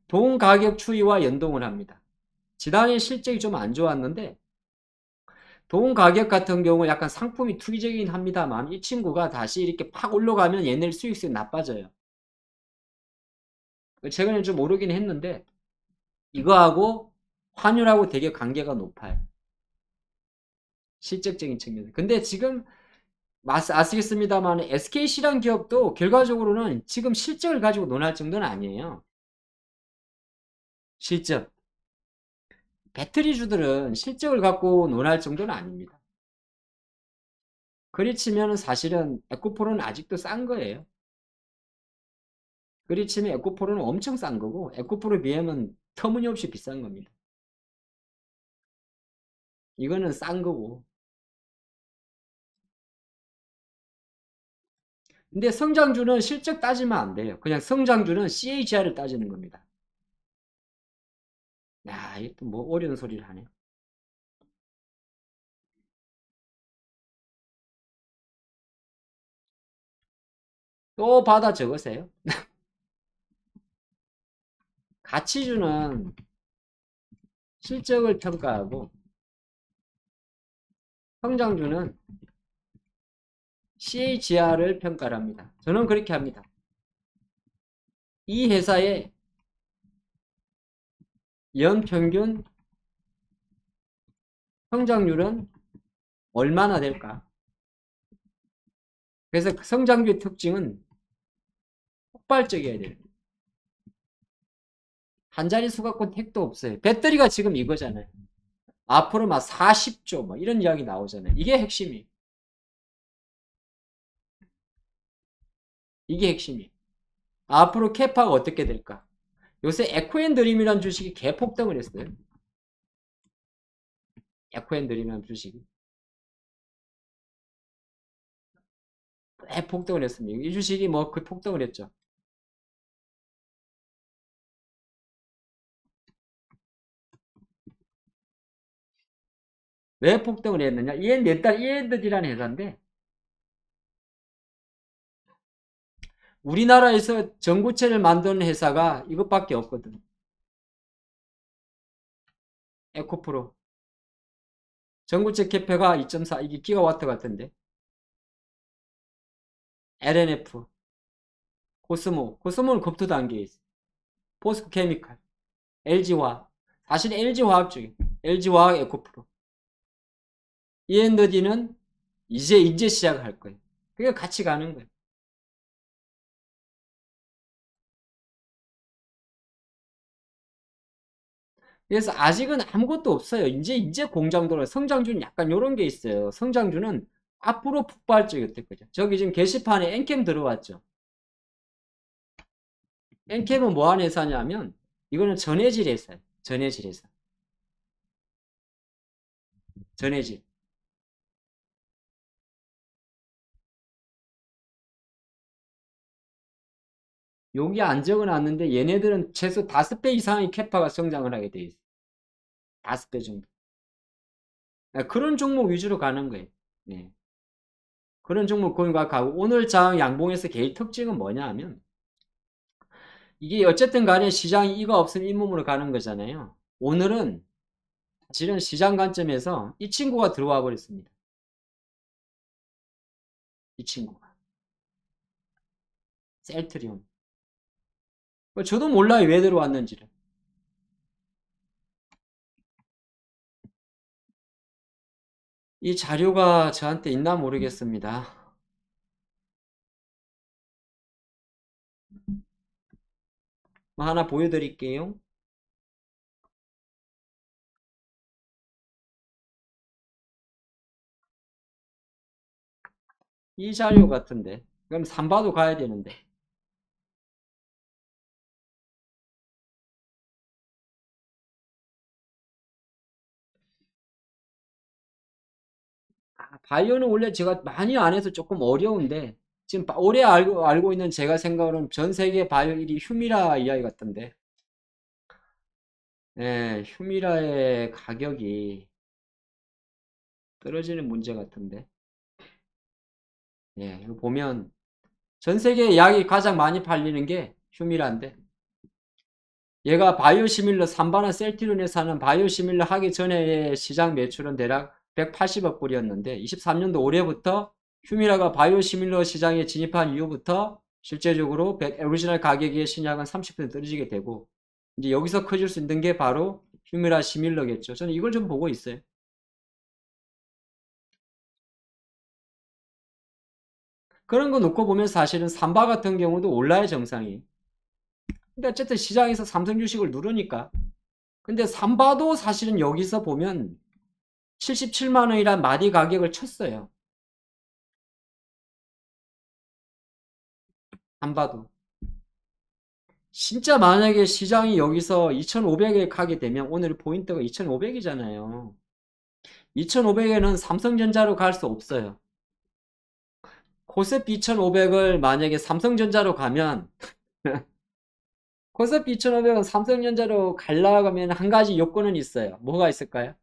Speaker 1: 동 가격 추이와 연동을 합니다. 지난해 실적이 좀 안 좋았는데 동 가격 같은 경우 약간 상품이 투기적이긴 합니다만 이 친구가 다시 이렇게 팍 올라가면 얘네 수익성이 나빠져요. 최근에 좀 오르긴 했는데 이거하고 환율하고 되게 관계가 높아요. 실적적인 측면에서. 근데 지금 아시겠습니다만 SKC란 기업도 결과적으로는 지금 실적을 가지고 논할 정도는 아니에요. 실적. 배터리주들은 실적을 갖고 논할 정도는 아닙니다. 그리 치면 사실은 에코프로는 아직도 싼 거예요. 그리 치면 에코프로는 엄청 싼 거고 에코프로 비하면 터무니없이 비싼 겁니다. 이거는 싼 거고. 근데 성장주는 실적 따지면 안 돼요. 그냥 성장주는 CAGR을 따지는 겁니다. 야, 이게 또 뭐 어려운 소리를 하네. 또 받아 적으세요. 가치주는 실적을 평가하고 성장주는 CAGR을 평가를 합니다. 저는 그렇게 합니다. 이 회사의 연평균 성장률은 얼마나 될까? 그래서 성장주의 특징은 폭발적이어야 돼요. 한 자릿수 갖고 택도 없어요. 배터리가 지금 이거잖아요. 앞으로 막 40조 막 이런 이야기 나오잖아요. 이게 핵심이에요. 이게 핵심이에요. 앞으로 캐파가 어떻게 될까? 요새 에코앤드림이라는 주식이 개폭등을 했어요. 에코앤드림이라는 주식이. 왜 폭등을 했습니까? 이 주식이 뭐 그 폭등을 했죠. 왜 폭등을 했느냐? END라는 회사인데 우리나라에서 전구체를 만드는 회사가 이것밖에 없거든. 에코프로. 전구체 캐파가 2.4 이게 기가와트 같은데. LNF, 코스모는 급투 단계에 있어. 포스코케미칼, LG화학. 사실 LG화학 쪽에 LG화학 에코프로. E&D는 이제 시작할 거예요. 그게 같이 가는 거예요. 그래서 아직은 아무것도 없어요. 이제 공장도로 성장주는 약간 요런 게 있어요. 성장주는 앞으로 폭발적이 될 거죠. 저기 지금 게시판에 엔캠 들어왔죠. 엔캠은 뭐 하는 회사냐면 이거는 전해질 회사예요. 전해질 회사. 전해질. 여기 안 적어놨는데 얘네들은 최소 5배 이상의 캐파가 성장을 하게 돼 있어요. 5배 정도. 그런 종목 위주로 가는 거예요. 네. 그런 종목 거기가 가고 오늘 장 양봉에서 개의 특징은 뭐냐 하면 이게 어쨌든 간에 시장이 이거 없으면 잇몸으로 가는 거잖아요. 오늘은 사실은 시장 관점에서 이 친구가 들어와 버렸습니다. 이 친구가. 셀트리온. 저도 몰라요. 왜 들어왔는지를. 이 자료가 저한테 있나 모르겠습니다. 뭐 하나 보여드릴게요. 이 자료 같은데. 그럼 삼바도 가야 되는데. 바이오는 원래 제가 많이 안 해서 조금 어려운데 지금 오래 알고 있는 제가 생각으로는 전 세계 바이오 1위 휴미라 이야기 같던데. 예, 휴미라의 가격이 떨어지는 문제 같은데. 예, 이거 보면 전 세계 약이 가장 많이 팔리는 게 휴미라인데 얘가 바이오시밀러 삼바나 셀트리온에서 하는 바이오시밀러 하기 전에 시장 매출은 대략 180억 불이었는데 23년도 올해부터 휴미라가 바이오시밀러 시장에 진입한 이후부터 실제적으로 오리지널 가격의 신약은 30% 떨어지게 되고 이제 여기서 커질 수 있는 게 바로 휴미라 시밀러겠죠. 저는 이걸 좀 보고 있어요. 그런 거 놓고 보면 사실은 삼바 같은 경우도 올라야 정상이. 근데 어쨌든 시장에서 삼성 주식을 누르니까. 근데 삼바도 사실은 여기서 보면 77만 원이란 마디 가격을 쳤어요. 삼바도. 진짜 만약에 시장이 여기서 2,500에 가게 되면 오늘 포인트가 2,500이잖아요. 2,500에는 삼성전자로 갈 수 없어요. 코스피 2,500을 만약에 삼성전자로 가면 코스피 2,500은 삼성전자로 가려고 하면 한 가지 요건은 있어요. 뭐가 있을까요?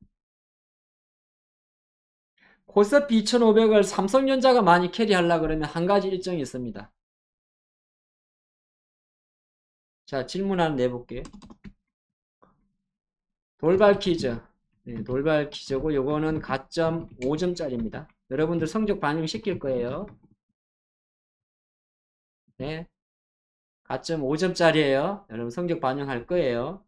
Speaker 1: 코스피 2,500을 삼성전자가 많이 캐리하려고 그러면 한 가지 일정이 있습니다. 자, 질문 하나 내볼게요. 돌발 퀴즈. 네, 돌발 퀴즈고 요거는 가점 5점짜리입니다. 여러분들 성적 반영시킬 거예요. 네, 가점 5점짜리예요. 여러분 성적 반영할 거예요.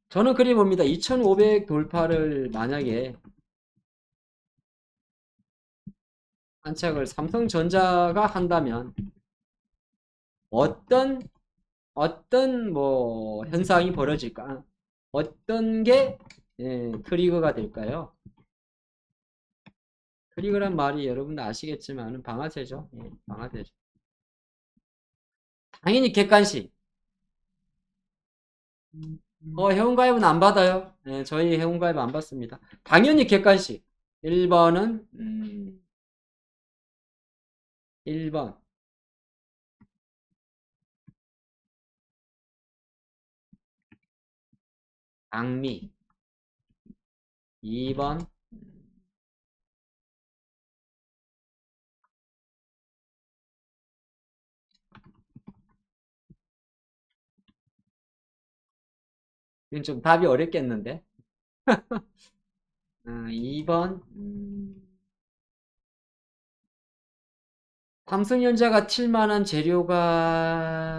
Speaker 1: 저는 그리 봅니다. 2500 돌파를 만약에 안착을 삼성전자가 한다면 어떤 뭐 현상이 벌어질까? 어떤 게 트리거가 될까요? 트리거란 말이 여러분도 아시겠지만 방아쇠죠. 방아쇠죠. 당연히 객관식. 회원가입은 안 받아요. 저희 회원가입 안 받습니다. 당연히 객관식. 1번은 1번 장미, 2번 이건 좀 답이 어렵겠는데. 2번 삼성전자가 튈만한 재료가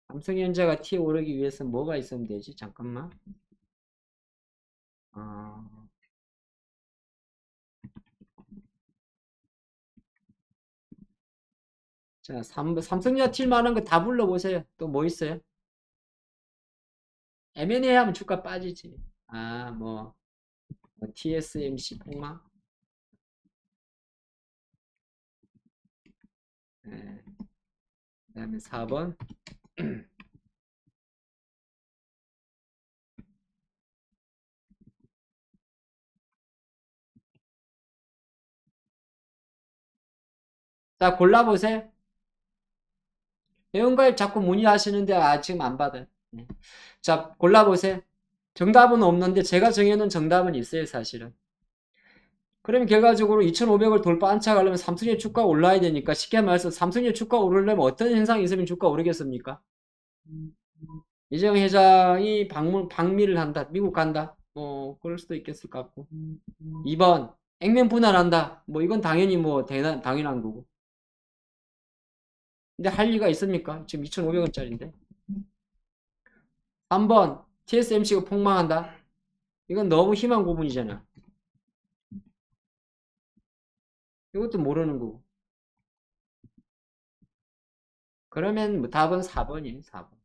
Speaker 1: 삼성전자가 튀어 오르기 위해서 뭐가 있으면 되지? 잠깐만. 어, 자, 삼성전자 튈만한 거 다 불러보세요. 또 뭐 있어요? M&A 하면 주가 빠지지. TSMC 폭망. 네. 그 다음에 4번. 자, 골라보세요. 회원가입 자꾸 문의하시는데 지금 안 받아요. 네. 자, 골라보세요. 정답은 없는데 제가 정해놓은 정답은 있어요, 사실은. 그럼 결과적으로 2,500을 돌파 안착하려면 삼성의 주가가 올라야 되니까 쉽게 말해서 삼성의 주가가 오르려면 어떤 현상이 있으면 주가가 오르겠습니까? 이재용 회장이 방미를 한다. 미국 간다. 뭐 그럴 수도 있겠을 것 같고. 2번 액면 분할한다. 뭐 이건 당연히 뭐 당연한 거고. 근데 할 리가 있습니까? 지금 2,500원짜리인데. 3번 TSMC가 폭망한다. 이건 너무 희망 고문이잖아. 이것도 모르는 거고. 그러면 뭐 답은 4번이에요. 4번.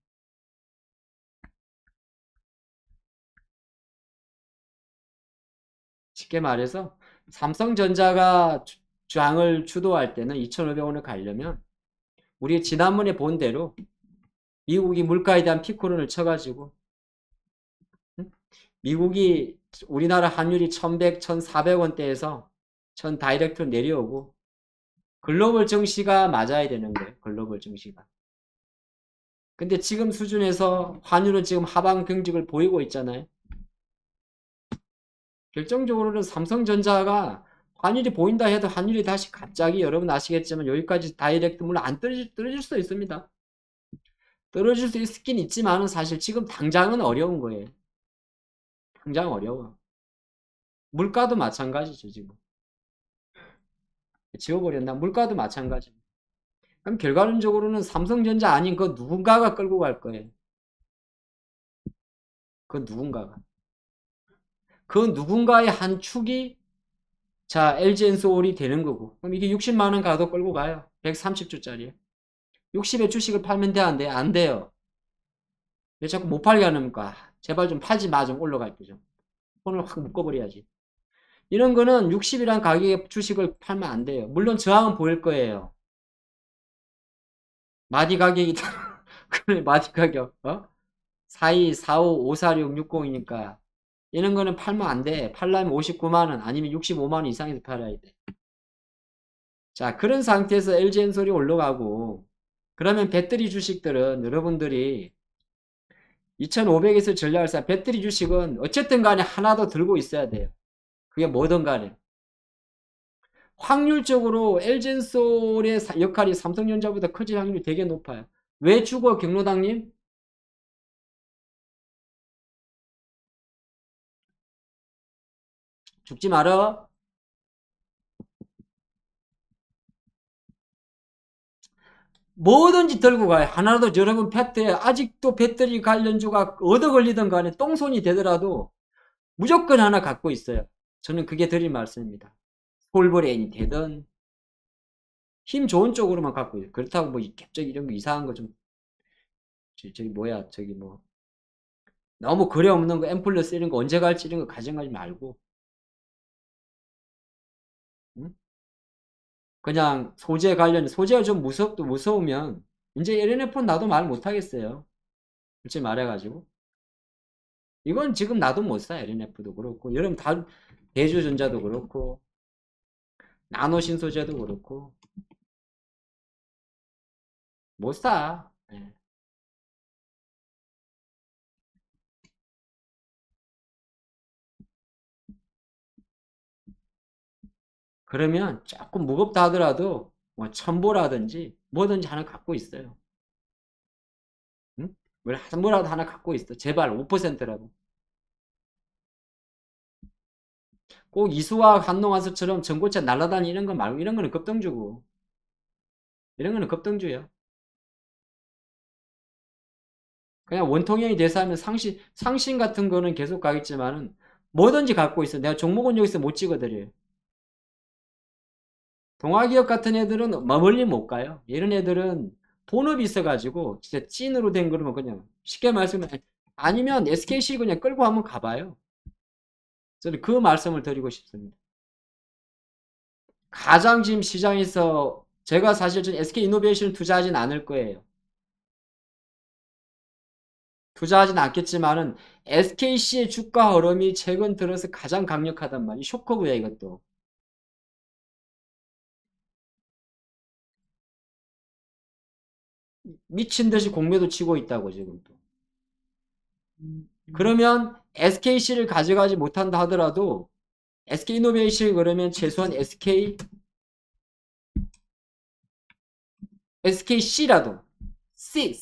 Speaker 1: 쉽게 말해서 삼성전자가 장을 주도할 때는 2,500원을 가려면 우리 지난번에 본 대로 미국이 물가에 대한 피크론을 쳐가지고 미국이 우리나라 환율이 1100, 1400원대에서 전 다이렉트로 내려오고 글로벌 증시가 맞아야 되는 거예요. 글로벌 증시가. 근데 지금 수준에서 환율은 지금 하방 경직을 보이고 있잖아요. 결정적으로는 삼성전자가 환율이 보인다 해도 환율이 다시 갑자기 여러분 아시겠지만 여기까지 다이렉트 물론 안 떨어질 수도 있습니다. 떨어질 수 있긴 있지만은 사실 지금 당장은 어려운 거예요. 당장 어려워. 물가도 마찬가지죠, 지금. 지워버렸나? 물가도 마찬가지. 그럼 결과론적으로는 삼성전자 아닌 그 누군가가 끌고 갈 거예요. 그 누군가가. 그 누군가의 한 축이 자 LG엔솔이 되는 거고. 그럼 이게 60만 원 가도 끌고 가요. 130주짜리. 60에 주식을 팔면 돼, 안 돼? 안 돼요. 왜 자꾸 못 팔게 하는가? 제발 좀 팔지 마, 좀 올라갈 때 좀. 손을 확 묶어버려야지. 이런 거는 60이란 가격의 주식을 팔면 안 돼요. 물론 저항은 보일 거예요. 마디 가격이 그래 마디 가격 42, 45, 546, 60이니까 이런 거는 팔면 안 돼. 팔려면 59만원 아니면 65만원 이상에서 팔아야 돼. 자, 그런 상태에서 LG엔솔이 올라가고 그러면 배터리 주식들은 여러분들이 2500에서 전략을 쌓 배터리 주식은 어쨌든 간에 하나 더 들고 있어야 돼요. 그게 뭐든 간에. 확률적으로 LG엔솔의 역할이 삼성전자보다 커질 확률이 되게 높아요. 왜 죽어 경로당님? 죽지 말어. 뭐든지 들고 가요. 하나라도 여러분 패트에 아직도 배터리 관련주가 얻어 걸리든 간에 똥손이 되더라도 무조건 하나 갖고 있어요. 저는 그게 드릴 말씀입니다. 폴버레인이 되든 힘 좋은 쪽으로만 갖고 있어요. 그렇다고 뭐 갑자기 이런 거 이상한 거 좀 저기 뭐야 저기 뭐 너무 거래 없는 거 앰플러스 이런 거 언제 갈지 이런 거 가정하지 말고 응? 그냥 소재 관련 소재가 좀 무서우면 이제 LNF는 나도 말 못하겠어요. 솔직히 말해가지고 이건 지금 나도 못 사. LNF도 그렇고 여러분 다 대주전자도 그렇고 나노신소재도 그렇고 못 사. 예. 그러면 조금 무겁다 하더라도 뭐 첨보라든지 뭐든지 하나 갖고 있어요. 응? 뭐라도 하나 갖고 있어. 제발 5%라도. 꼭 이수와 한농화수처럼 전고체 날아다니는 거 말고 이런 거는 급등주고 이런 거는 급등주예요. 그냥 원통형이 돼서 하면 상신 같은 거는 계속 가겠지만은 뭐든지 갖고 있어. 내가 종목은 여기서 못 찍어드려요. 동아기업 같은 애들은 멀리 못 가요. 이런 애들은 본업이 있어가지고 진짜 찐으로 된 거면 그냥 쉽게 말씀해 아니면 SKC 그냥 끌고 한번 가봐요. 저는 그 말씀을 드리고 싶습니다. 가장 지금 시장에서 제가 사실 전 SK이노베이션 투자하진 않을 거예요. 투자하진 않겠지만은 SKC의 주가 흐름이 최근 들어서 가장 강력하단 말이에요. 쇼커브야 이것도. 미친 듯이 공매도 치고 있다고 지금 또. 그러면 SKC를 가져가지 못한다 하더라도 SK이노베이션 그러면 최소한 SKC라도 C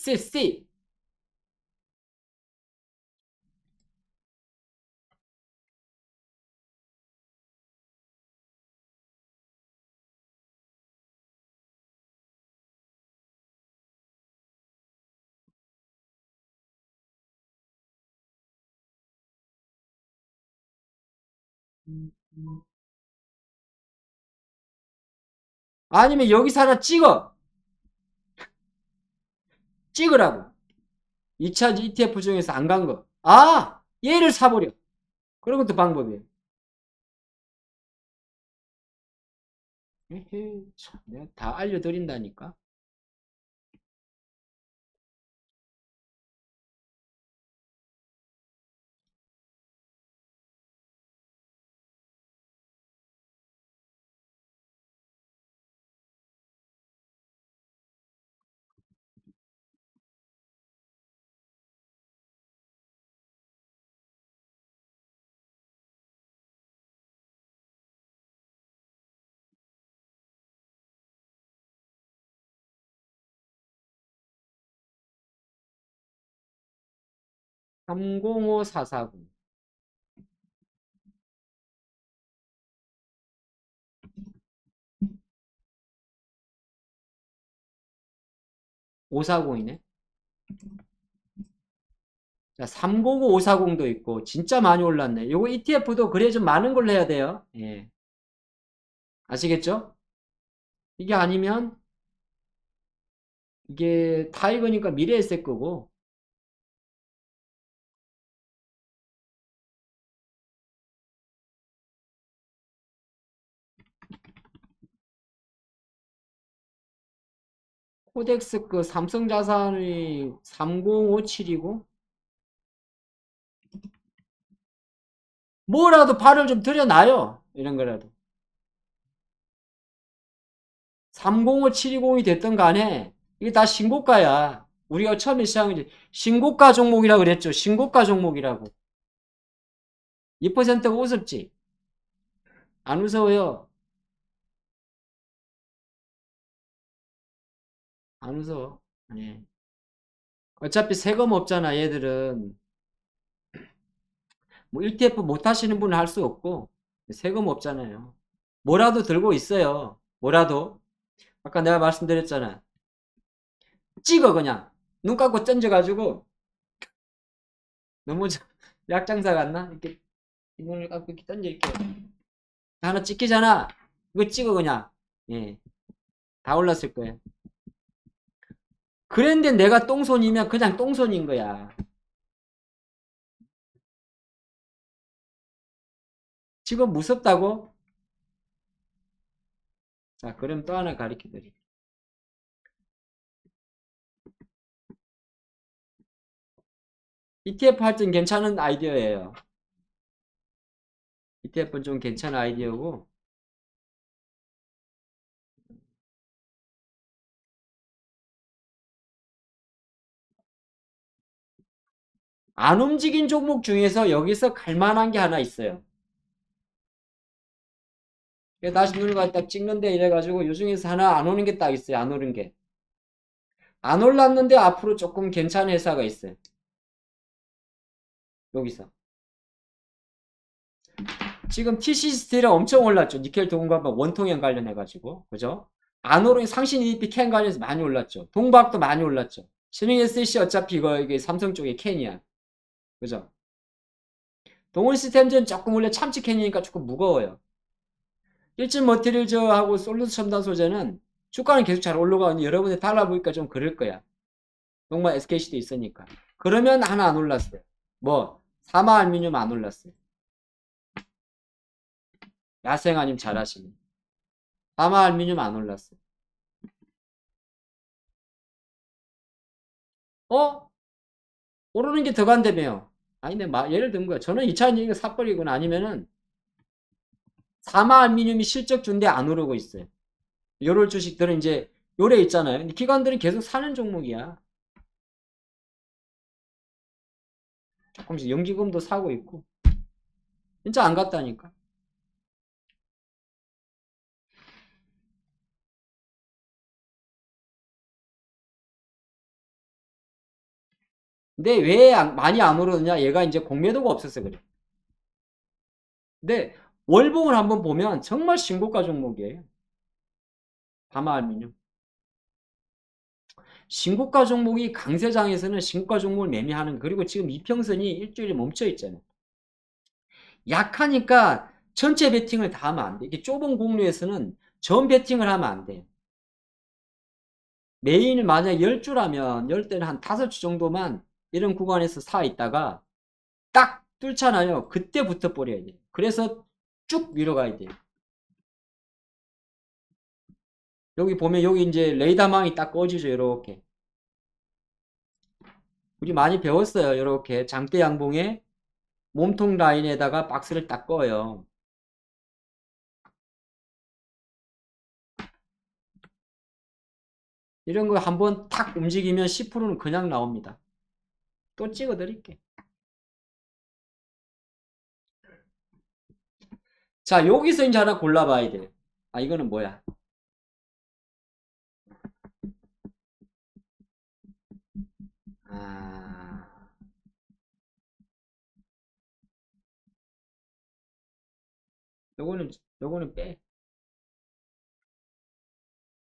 Speaker 1: 아니면 여기서 하나 찍으라고 2차 ETF 중에서 안 간 거. 아 얘를 사버려. 그런 것도 방법이에요. 에헤이, 참, 내가 다 알려드린다니까. 305449 540이네. 자, 305540도 있고 진짜 많이 올랐네. 요거 ETF도 그래 좀 많은 걸로 해야 돼요. 예. 아시겠죠? 이게 아니면 이게 타이거니까 미래에셋 거고 코덱스 그 삼성자산이 3057이고 뭐라도 발을 좀 들여놔요. 이런 거라도. 305720이 됐든 간에 이게 다 신고가야. 우리가 처음에 시작한 게 신고가 종목이라고 그랬죠. 신고가 종목이라고. 2%가 우습지? 안 무서워요. 안 무서워. 네. 어차피 세금 없잖아, 얘들은. 뭐 ETF 못 하시는 분은 할 수 없고, 세금 없잖아요. 뭐라도 들고 있어요. 뭐라도. 아까 내가 말씀드렸잖아. 찍어, 그냥. 눈 감고 던져가지고, 너무 약장사 같나? 이렇게, 눈을 감고 이렇게 던져, 이렇게. 하나 찍히잖아. 이거 찍어, 그냥. 예. 다 올랐을 거예요. 그런데 내가 똥손이면 그냥 똥손인 거야. 지금 무섭다고? 자, 그럼 또 하나 가르쳐 드릴게요. ETF 할 땐 괜찮은 아이디어예요. ETF는 좀 괜찮은 아이디어고, 안 움직인 종목 중에서 여기서 갈만한 게 하나 있어요. 다시 눈을 딱 찍는데 이래가지고 요 중에서 하나 안 오는 게 딱 있어요. 안 오는 게. 안 올랐는데 앞으로 조금 괜찮은 회사가 있어요. 여기서. 지금 TC 스틸은 엄청 올랐죠. 니켈 동반과 원통형 관련해가지고. 그죠? 안 오르는 상신 EDP 캔 관련해서 많이 올랐죠. 동박도 많이 올랐죠. 신흥 SC 어차피 이게 삼성 쪽의 캔이야. 그죠? 동원 시스템즈는 조금 원래 참치 캔이니까 조금 무거워요. 일진 머티리얼즈하고 솔루스 첨단 소재는 주가는 계속 잘 올라가는데 여러분이 달라보니까 좀 그럴 거야. 정말 SKC도 있으니까. 그러면 하나 안 올랐어요. 뭐 사마 알미늄 안 올랐어요. 야생 아님 잘하시네. 사마 알미늄 안 올랐어요. 어? 오르는 게 더 간다며요. 아니네, 예를 든 거야. 저는 2차 이거 사버리거나 아니면은 사마 알미늄이 실적 준데 안 오르고 있어요. 요럴 주식들은 이제 요래 있잖아요. 기관들은 계속 사는 종목이야. 조금씩 연기금도 사고 있고. 진짜 안 갔다니까. 근데 왜 많이 안 오르느냐? 얘가 이제 공매도가 없어서 그래. 근데 월봉을 한번 보면 정말 신고가 종목이에요. 다마알미늄. 신고가 종목이 강세장에서는 신고가 종목을 매매하는, 그리고 지금 이평선이 일주일에 멈춰 있잖아요. 약하니까 전체 베팅을 다 하면 안 돼. 이게 좁은 공류에서는 전 베팅을 하면 안 돼. 메인을 만약 10주라면 10대는 한 5주 정도만 이런 구간에서 사 있다가 딱 뚫잖아요. 그때 붙어 버려야 돼. 그래서 쭉 위로 가야 돼. 여기 보면 여기 이제 레이더망이 딱 꺼지죠. 이렇게. 우리 많이 배웠어요. 이렇게 장대 양봉에 몸통 라인에다가 박스를 딱 꺼요. 이런 거 한번 탁 움직이면 10%는 그냥 나옵니다. 또 찍어 드릴게. 자, 여기서 이제 하나 골라봐야 돼. 아, 이거는 뭐야? 아, 요거는, 요거는 빼.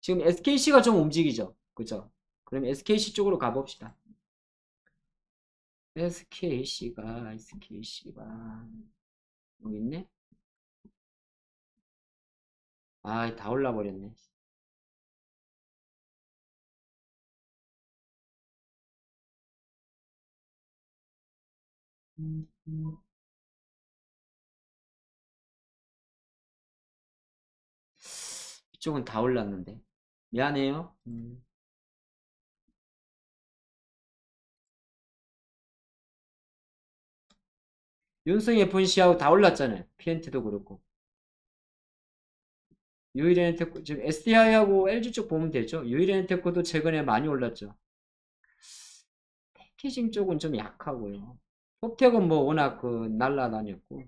Speaker 1: 지금 SKC가 좀 움직이죠. 그죠? 그럼 SKC 쪽으로 가봅시다. SKC가, 여기 있네? 아, 다 올라버렸네. 이쪽은 다 올랐는데. 미안해요. 윤성 FNC하고 다 올랐잖아요. PNT도 그렇고. 유일엔테코, 지금 SDI하고 LG 쪽 보면 되죠. 유일엔테코도 최근에 많이 올랐죠. 패키징 쪽은 좀 약하고요. 톱텍은 뭐 워낙 날라다녔고.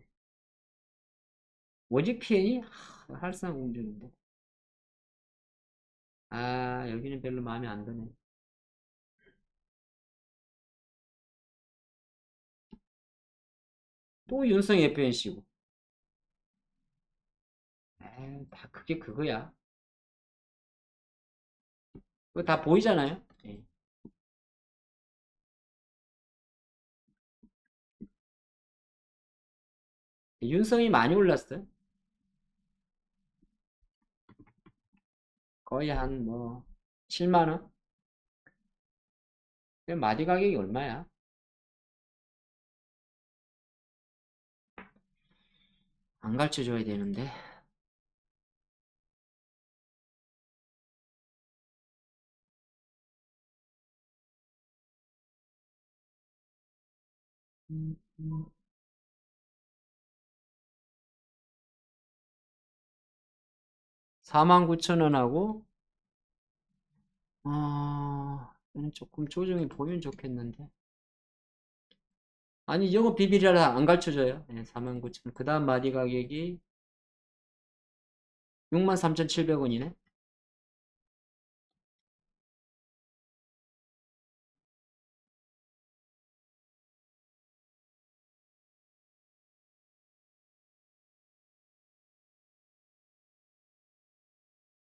Speaker 1: 워직 PN이 할상공정인데. 아, 여기는 별로 마음에 안 드네. 또 윤성 FNC고. 다 그게 그거야. 그거 다 보이잖아요. 예. 윤성이 많이 올랐어요. 거의 한 뭐 7만 원? 마디 가격이 얼마야? 안 가르쳐 줘야 되는데. 49,000원하고 조금 조정이 보이면 좋겠는데. 아니 영업 비밀이라 안 가르쳐줘요. 네, 49,000원. 그 다음 마디 가격이 63,700원이네.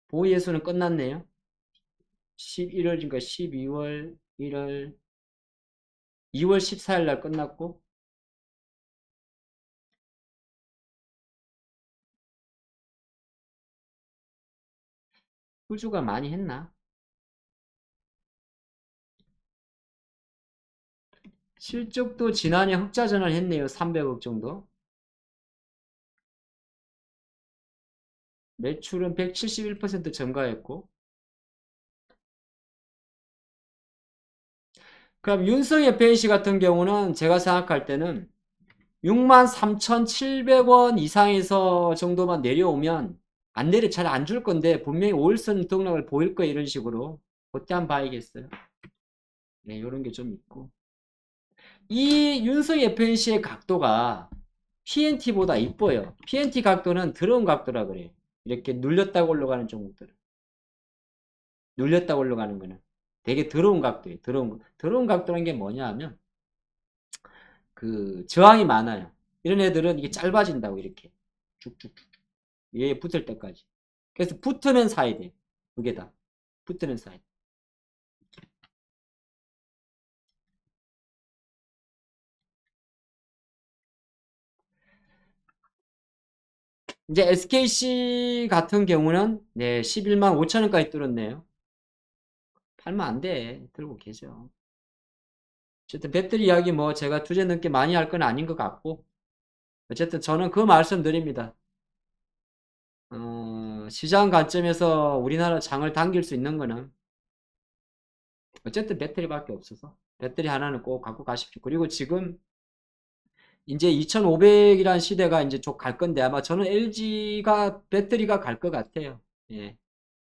Speaker 1: 보유예수는 끝났네요. 11월인가 12월 1월 2월 14일 날 끝났고, 후주가 많이 했나? 실적도 지난해 흑자전환 했네요. 300억 정도. 매출은 171% 증가했고. 그럼 윤석열 배시 같은 경우는 제가 생각할 때는 63,700원 이상에서 정도만 내려오면 안 내려 잘 안 줄 건데 분명히 5일선 등락을 보일 거예요. 이런 식으로. 그때 한번 봐야겠어요. 네, 이런 게 좀 있고. 이 윤석 FNC의 각도가 PNT보다 이뻐요. PNT 각도는 드러운 각도라 그래요. 이렇게 눌렸다고 올라가는 종목들은. 눌렸다고 올라가는 거는 되게 더러운 각도예요. 더러운 각도라는 게 뭐냐 하면 그 저항이 많아요. 이런 애들은 이게 짧아진다고 이렇게 쭉쭉쭉 얘 붙을 때까지. 그래서 붙으면 사야 돼. 그게 다. 붙으면 사야 돼. 이제 SKC 같은 경우는 네, 11만 5천 원까지 뚫었네요. 팔면 안 돼. 들고 계셔. 어쨌든 배터리 이야기 뭐 제가 주제 넘게 많이 할 건 아닌 것 같고 어쨌든 저는 그 말씀 드립니다. 시장 관점에서 우리나라 장을 당길 수 있는 거는 어쨌든 배터리밖에 없어서 배터리 하나는 꼭 갖고 가십시오. 그리고 지금 이제 2500이라는 시대가 이제 쭉 갈 건데 아마 저는 LG가 배터리가 갈 것 같아요. 예.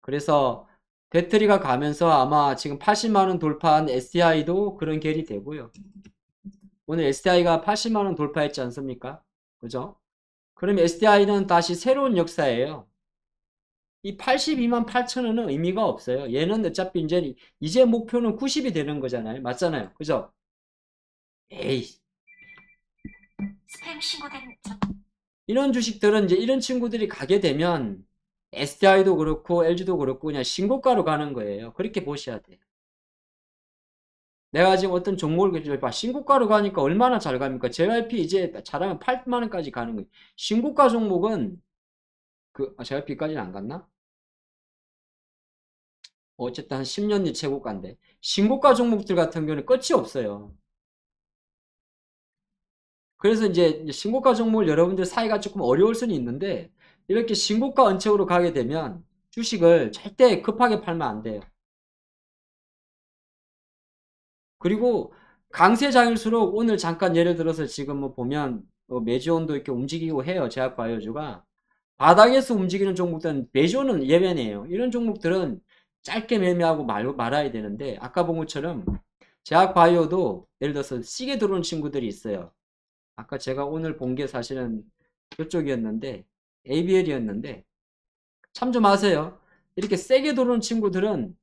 Speaker 1: 그래서 배터리가 가면서 아마 지금 80만 원 돌파한 SDI도 그런 결이 되고요. 오늘 SDI가 80만 원 돌파했지 않습니까? 그죠? 그럼 SDI는 다시 새로운 역사예요. 이 82만 8천 원은 의미가 없어요. 얘는 어차피 이제 목표는 90이 되는 거잖아요. 맞잖아요. 그죠? 에이, 스팸 신고된 이런 주식들은 이제 이런 친구들이 가게 되면 SDI도 그렇고 LG도 그렇고 그냥 신고가로 가는 거예요. 그렇게 보셔야 돼요. 내가 지금 어떤 종목을 봐. 신고가로 가니까 얼마나 잘 갑니까? JYP 이제 잘하면 8만 원까지 가는 거예요. 신고가 종목은 JYP까지는 안 갔나? 어쨌든 한 10년 뒤 최고가인데 신고가 종목들 같은 경우는 끝이 없어요. 그래서 이제 신고가 종목을 여러분들 사이가 조금 어려울 수는 있는데 이렇게 신고가 언적으로 가게 되면 주식을 절대 급하게 팔면 안 돼요. 그리고 강세장일수록 오늘 잠깐 예를 들어서 지금 뭐 보면 매지온도 이렇게 움직이고 해요. 제약바이오주가. 바닥에서 움직이는 종목들은 매지온은 예외네요. 이런 종목들은 짧게 매매하고 말아야 되는데 아까 본 것처럼 제약바이오도 예를 들어서 시계 들어오는 친구들이 있어요. 아까 제가 오늘 본 게 사실은 이쪽이었는데 ABL이었는데 참 좀 아세요. 이렇게 세게 들어오는 친구들은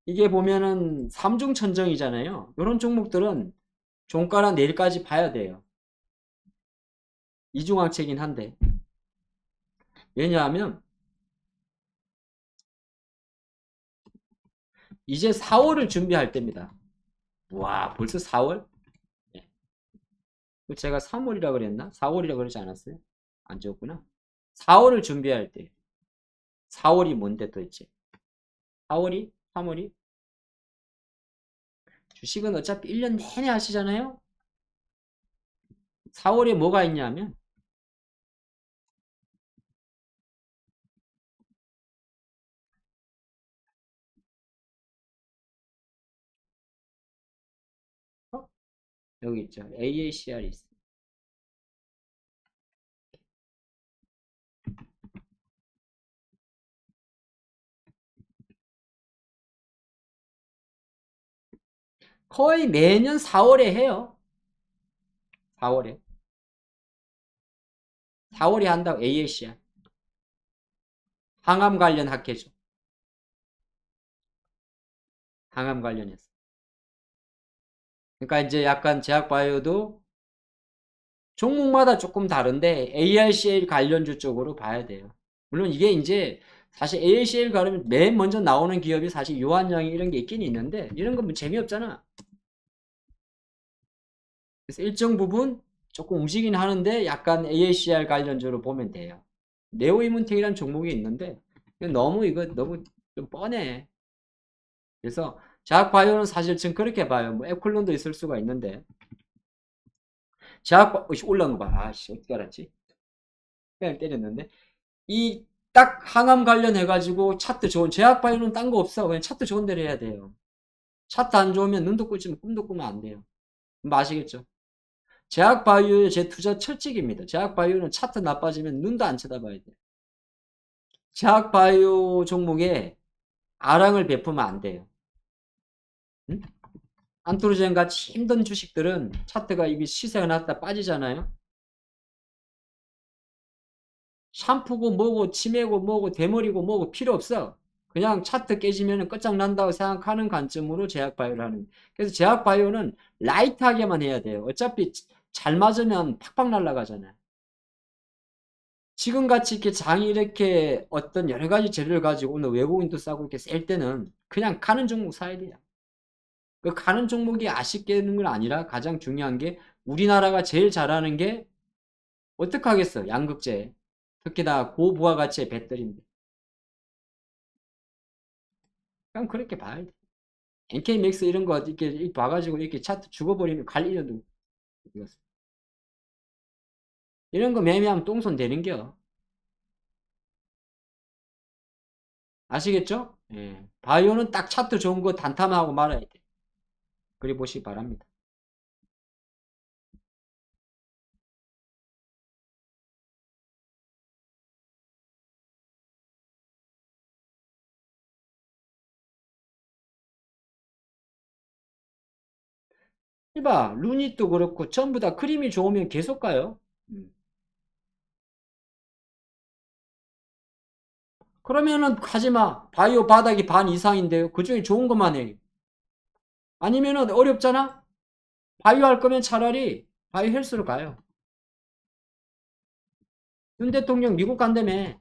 Speaker 1: 이게 보면은 삼중천정이잖아요. 이런 종목들은 종가랑 내일까지 봐야 돼요. 이중항체긴 한데 왜냐하면 이제 4월을 준비할 때입니다. 와 벌써 4월? 제가 3월이라 그랬나? 4월이라 그러지 않았어요? 안 적었구나. 4월을 준비할 때 4월이 뭔데 도대체? 4월이? 3월이? 주식은 어차피 1년 내내 하시잖아요? 4월에 뭐가 있냐면 어? 여기 있죠. AACR이 있어. 거의 매년 4월에 해요. 4월에. 4월에 한다고 AACR. 항암 관련 학회죠. 항암 관련해서. 그러니까 이제 약간 제약바이오도 종목마다 조금 다른데 ARCL 관련주 쪽으로 봐야 돼요. 물론 이게 이제 사실 ARCL 가려면 맨 먼저 나오는 기업이 사실 요한양이 이런 게 있긴 있는데 이런 건 뭐 재미없잖아. 그래서 일정 부분 조금 움직이긴 하는데 약간 AACR 관련주로 보면 돼요. 네오이문텍이라는 종목이 있는데 이거 너무 좀 뻔해. 그래서 제약바이오는 사실 지금 그렇게 봐요. 뭐 에쿨론도 있을 수가 있는데 제약바이오 올라온 거 봐. 아씨 어떻게 알았지? 그냥 때렸는데 이 딱 항암 관련해가지고 차트 좋은 제약바이오는 딴 거 없어. 그냥 차트 좋은 데를 해야 돼요. 차트 안 좋으면 눈도 꿀지면 꿈도 꾸면 안 돼요. 아시겠죠? 제약바이오의 제 투자 철칙입니다. 제약바이오는 차트 나빠지면 눈도 안 쳐다봐야 돼요. 제약바이오 종목에 아랑을 베푸면 안 돼요. 응? 안토르젠 같이 힘든 주식들은 차트가 이게 시세가 났다 빠지잖아요. 샴푸고 뭐고 치매고 뭐고 대머리고 뭐고 필요 없어. 그냥 차트 깨지면 끝장난다고 생각하는 관점으로 제약바이오를 하는. 그래서 제약바이오는 라이트하게만 해야 돼요. 어차피 잘 맞으면 팍팍 날아가잖아요. 지금같이 이렇게 장이 이렇게 어떤 여러 가지 재료를 가지고 오늘 외국인도 싸고 이렇게 셀 때는 그냥 가는 종목 사야 돼요. 그 가는 종목이 아쉽게 되는 건 아니라 가장 중요한 게 우리나라가 제일 잘하는 게 어떻게 하겠어? 양극재. 특히나 고부가가치의 배터리인데. 그냥 그렇게 봐야 돼. NK맥스 이런 거 이렇게 봐가지고 이렇게 차트 죽어버리면 갈 일도 없어. 이런 거 매매하면 똥손 되는겨. 아시겠죠? 예. 바이오는 딱 차트 좋은 거 단타하고 말아야 돼. 그리 보시기 바랍니다. 이봐, 루닛도 그렇고 전부 다 그림이 좋으면 계속 가요. 그러면은 가지마. 바이오 바닥이 반 이상인데요. 그 중에 좋은 것만 해. 아니면은 어렵잖아? 바이오 할 거면 차라리 바이오 헬스로 가요. 윤 대통령 미국 간다며.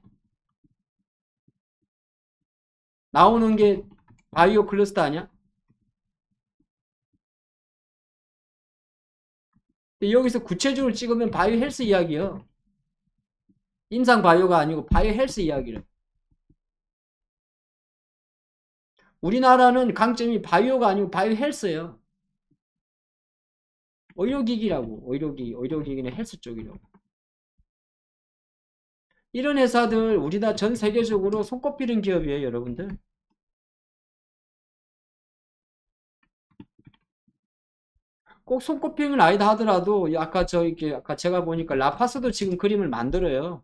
Speaker 1: 나오는 게 바이오 클러스터 아니야? 여기서 구체적으로 찍으면 바이오 헬스 이야기요. 임상 바이오가 아니고 바이오 헬스 이야기를. 우리나라는 강점이 바이오가 아니고 바이오 헬스예요. 의료기기라고. 의료기기는 헬스 쪽이라고. 이런 회사들 우리나라 전 세계적으로 손꼽히는 기업이에요, 여러분들. 꼭 손꼽히는 아니다 하더라도 아까 제가 보니까 라파스도 지금 그림을 만들어요.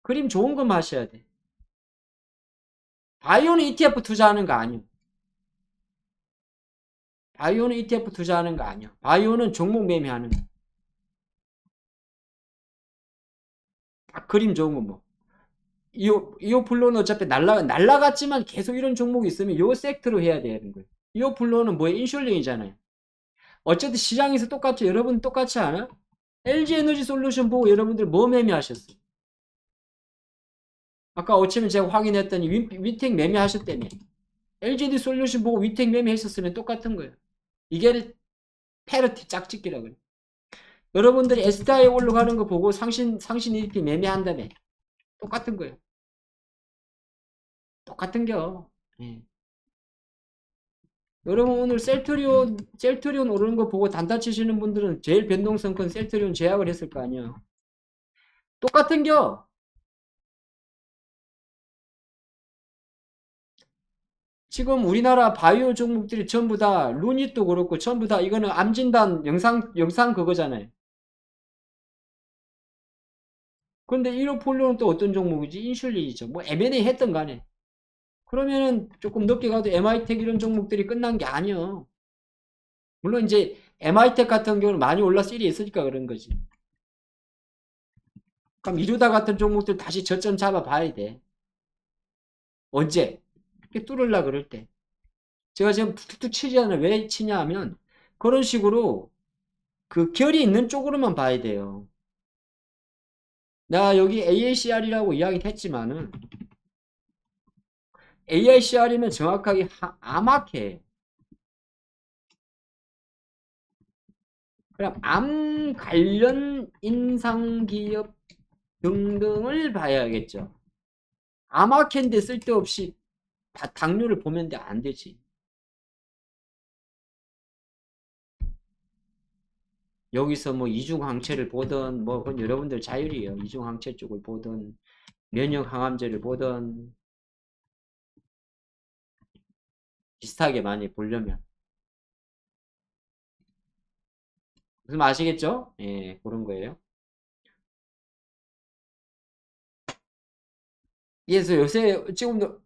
Speaker 1: 그림 좋은 거 마셔야 돼. 바이오는 ETF 투자하는 거 아니에요. 바이오는 ETF 투자하는 거 아니야. 바이오는 종목 매매하는 거. 딱 그림 좋은 거 뭐. 이오플로는 어차피 날라갔지만 계속 이런 종목이 있으면 요 섹터로 해야 되는 거예요. 이오플로는 뭐예요? 인슐린이잖아요. 어쨌든 시장에서 똑같죠. 여러분 똑같지 않아? LG에너지 솔루션 보고 여러분들 뭐 매매하셨어요? 아까 어쩌면 제가 확인했더니 위택 매매하셨다며. LGD 솔루션 보고 위택 매매했었으면 똑같은 거예요. 이게 페러티 짝짓기라고 그래요. 여러분들이 에스타에 올라가는 거 보고 상신 EDP 매매한다며. 똑같은 거예요. 똑같은겨. 예. 여러분 오늘 셀트리온 오르는 거 보고 단타 치시는 분들은 제일 변동성 큰 셀트리온 제약을 했을 거 아니야. 똑같은겨. 지금 우리나라 바이오 종목들이 전부 다 루닛도 그렇고 전부 다 이거는 암진단 영상 그거잖아요. 근데 이로폴로는 또 어떤 종목이지? 인슐린이죠. 뭐 M&A 했던 간에. 그러면은 조금 늦게 가도 MI텍 이런 종목들이 끝난 게 아니요. 물론 이제 MI텍 같은 경우는 많이 올라서 1위 있으니까 그런 거지. 그럼 이루다 같은 종목들 다시 저점 잡아 봐야 돼. 언제? 이렇게 뚫으려 그럴 때. 제가 지금 툭툭 치지 않아요. 왜 치냐 하면 그런 식으로 그 결이 있는 쪽으로만 봐야 돼요. 나 여기 AICR이라고 이야기를 했지만은 AICR이면 정확하게 암학해. 그럼 암 관련 인상기업 등등을 봐야겠죠. 암학캔데 쓸데없이 당뇨를 보면 안 되지. 여기서 뭐 이중항체를 보던 뭐 그건 여러분들 자율이에요. 이중항체 쪽을 보던 면역 항암제를 보던 비슷하게 많이 보려면 무슨 아시겠죠? 예, 그런 거예요. 그래서 요새 지금도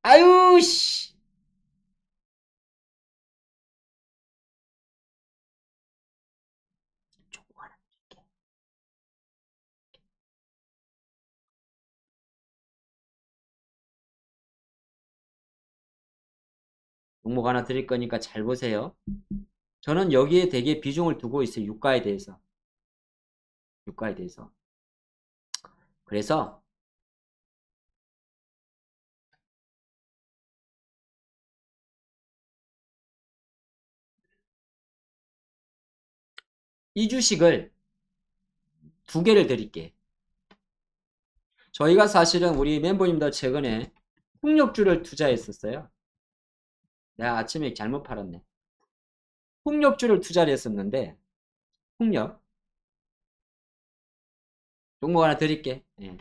Speaker 1: 아유 씨 종목 하나 드릴 거니까 잘 보세요. 저는 여기에 되게 비중을 두고 있어요. 유가에 대해서. 유가에 대해서. 그래서 이 주식을 두 개를 드릴게. 저희가 사실은 우리 멤버님들 최근에 폭력주를 투자했었어요. 내가 아침에 잘못 팔았네. 폭력주를 투자를 했었는데 폭력 종목 하나 드릴게. 예.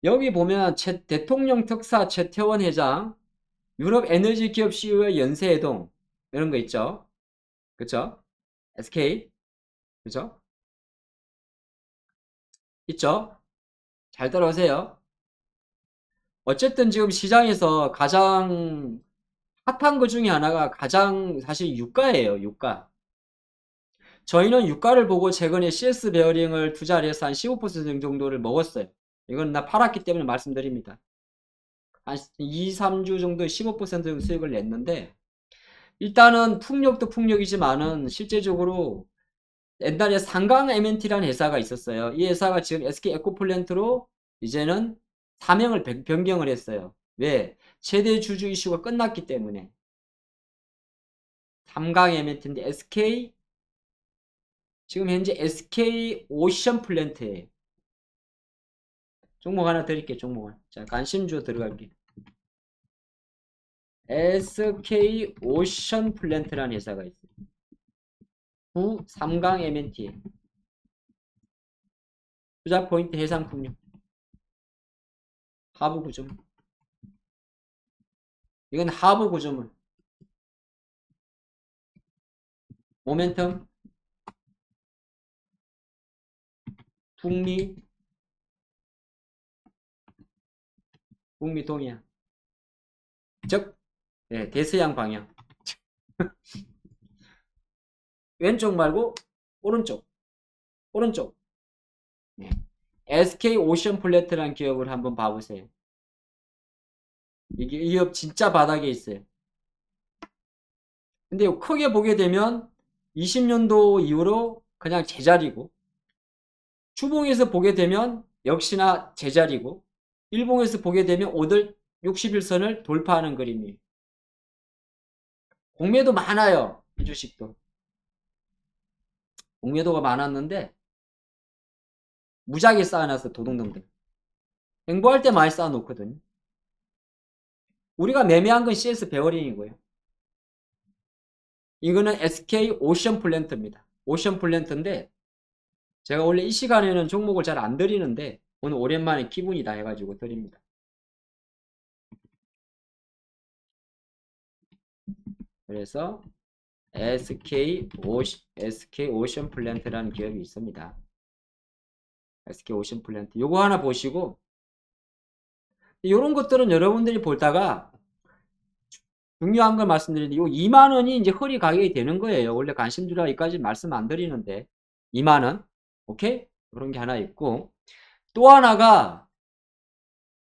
Speaker 1: 여기 보면 대통령 특사 최태원 회장, 유럽 에너지 기업 CEO의 연세해동 이런 거 있죠. 그쵸? SK 그쵸? 있죠? 잘 따라오세요. 어쨌든 지금 시장에서 가장 핫한 것 중에 하나가 가장 사실 유가예요. 유가. 저희는 유가를 보고 최근에 CS 베어링을 투자를 해서 한 15% 정도를 먹었어요. 이건 나 팔았기 때문에 말씀드립니다. 한 2, 3주 정도 15% 정도 수익을 냈는데 일단은 풍력도 풍력이지만은 실제적으로 옛날에 상강 MNT라는 회사가 있었어요. 이 회사가 지금 SK 에코플랜트로 이제는 사명을 변경을 했어요. 왜? 최대 주주 이슈가 끝났기 때문에. 삼강 MNT인데 SK 지금 현재 SK 오션 플랜트에 종목 하나 드릴게요. 종목 하나. 자, 관심주 들어갈게요. SK 오션 플랜트라는 회사가 있어요. 구 삼강 MNT 투자 포인트 해상풍력 하부 구조물. 이건 하부 구조물. 모멘텀 북미 동해안 즉 네, 대서양 방향 왼쪽 말고 오른쪽 오른쪽 네. SK 오션 플래트라는 기업을 한번 봐보세요. 이게 이 기업 진짜 바닥에 있어요. 근데 크게 보게 되면 20년도 이후로 그냥 제자리고 주봉에서 보게 되면 역시나 제자리고 일봉에서 보게 되면 오늘 61선을 돌파하는 그림이에요. 공매도 많아요. 이 주식도. 공매도가 많았는데 무지하게 쌓아놨어 도둑놈들. 행보할 때 많이 쌓아놓거든요. 우리가 매매한 건 CS 베어링이고요. 이거는 SK 오션 플랜트입니다. 오션 플랜트인데 제가 원래 이 시간에는 종목을 잘 안 드리는데 오늘 오랜만에 기분이다 해가지고 드립니다. 그래서 SK 오션 플랜트라는 기업이 있습니다. SK 오션 플랜트 요거 하나 보시고 이런 것들은 여러분들이 보다가 중요한 걸 말씀드리는데 요 2만원이 이제 허리 가격이 되는 거예요. 원래 관심주라 여기까지 말씀 안 드리는데 2만원 오케이? 그런 게 하나 있고 또 하나가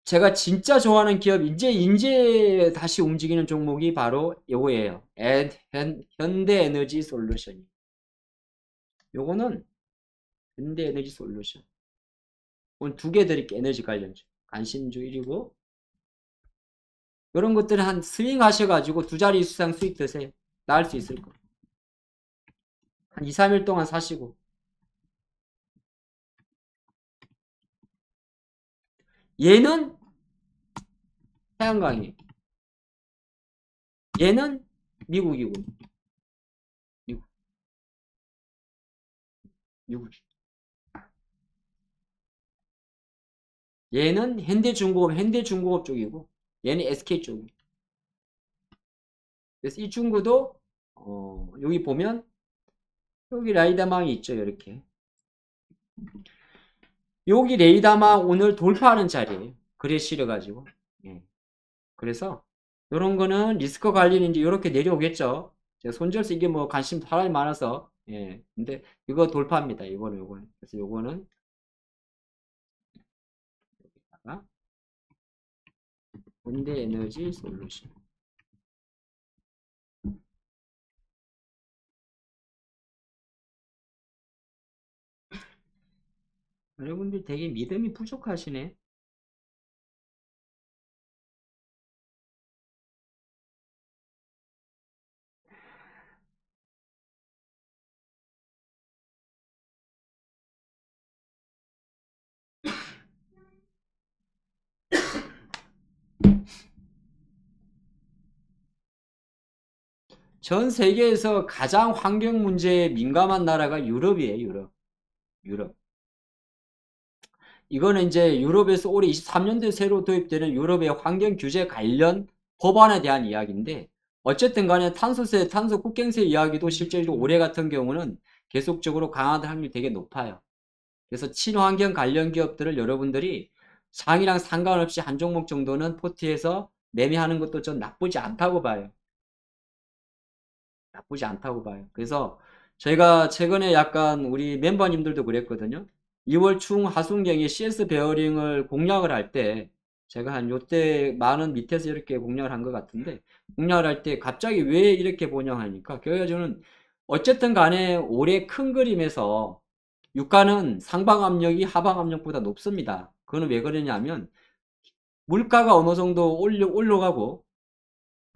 Speaker 1: 제가 진짜 좋아하는 기업 이제 다시 움직이는 종목이 바로 요거예요. 현대에너지 솔루션. 요거는 현대에너지 솔루션. 오늘 두 개 드릴게요. 에너지 관련주. 관심주 1이고 이런 것들은 한 스윙 하셔가지고 두 자리 수상 수익 드세요. 나을 수 있을 거예요. 한 2, 3일 동안 사시고 얘는 태양광이에요. 얘는 미국이고 미국. 미국. 얘는 현대중공업 쪽이고 얘는 SK 쪽이고 그래서 이 친구도 여기 보면 여기 레이더망이 있죠. 이렇게 여기 레이더망 오늘 돌파하는 자리예요. 그래 실어가지고 예. 그래서 이런 거는 리스크 관리는 이제 이렇게 내려오겠죠. 제가 손절수 이게 뭐 관심 사람이 많아서 예. 근데 이거 돌파합니다. 이거는 그래서 요거는 여기다가 현대에너지 솔루션 여러분들 되게 믿음이 부족하시네. 전 세계에서 가장 환경 문제에 민감한 나라가 유럽이에요. 유럽. 이거는 이제 유럽에서 올해 23년도에 새로 도입되는 유럽의 환경 규제 관련 법안에 대한 이야기인데 어쨌든 간에 탄소세, 탄소 국경세 이야기도 실제로 올해 같은 경우는 계속적으로 강화될 확률이 되게 높아요. 그래서 친환경 관련 기업들을 여러분들이 상이랑 상관없이 한 종목 정도는 포트에서 매매하는 것도 전 나쁘지 않다고 봐요. 나쁘지 않다고 봐요. 그래서 저희가 최근에 약간 우리 멤버님들도 그랬거든요. 2월 중 하순경에 CS 베어링을 공략을 할 때 제가 한 요때 만원 밑에서 이렇게 공략을 한 것 같은데 공략을 할 때 갑자기 왜 이렇게 보냐 하니까 결과적으로는 어쨌든 간에 올해 큰 그림에서 유가는 상방 압력이 하방 압력보다 높습니다. 그거는 왜 그러냐면 물가가 어느 정도 올라가고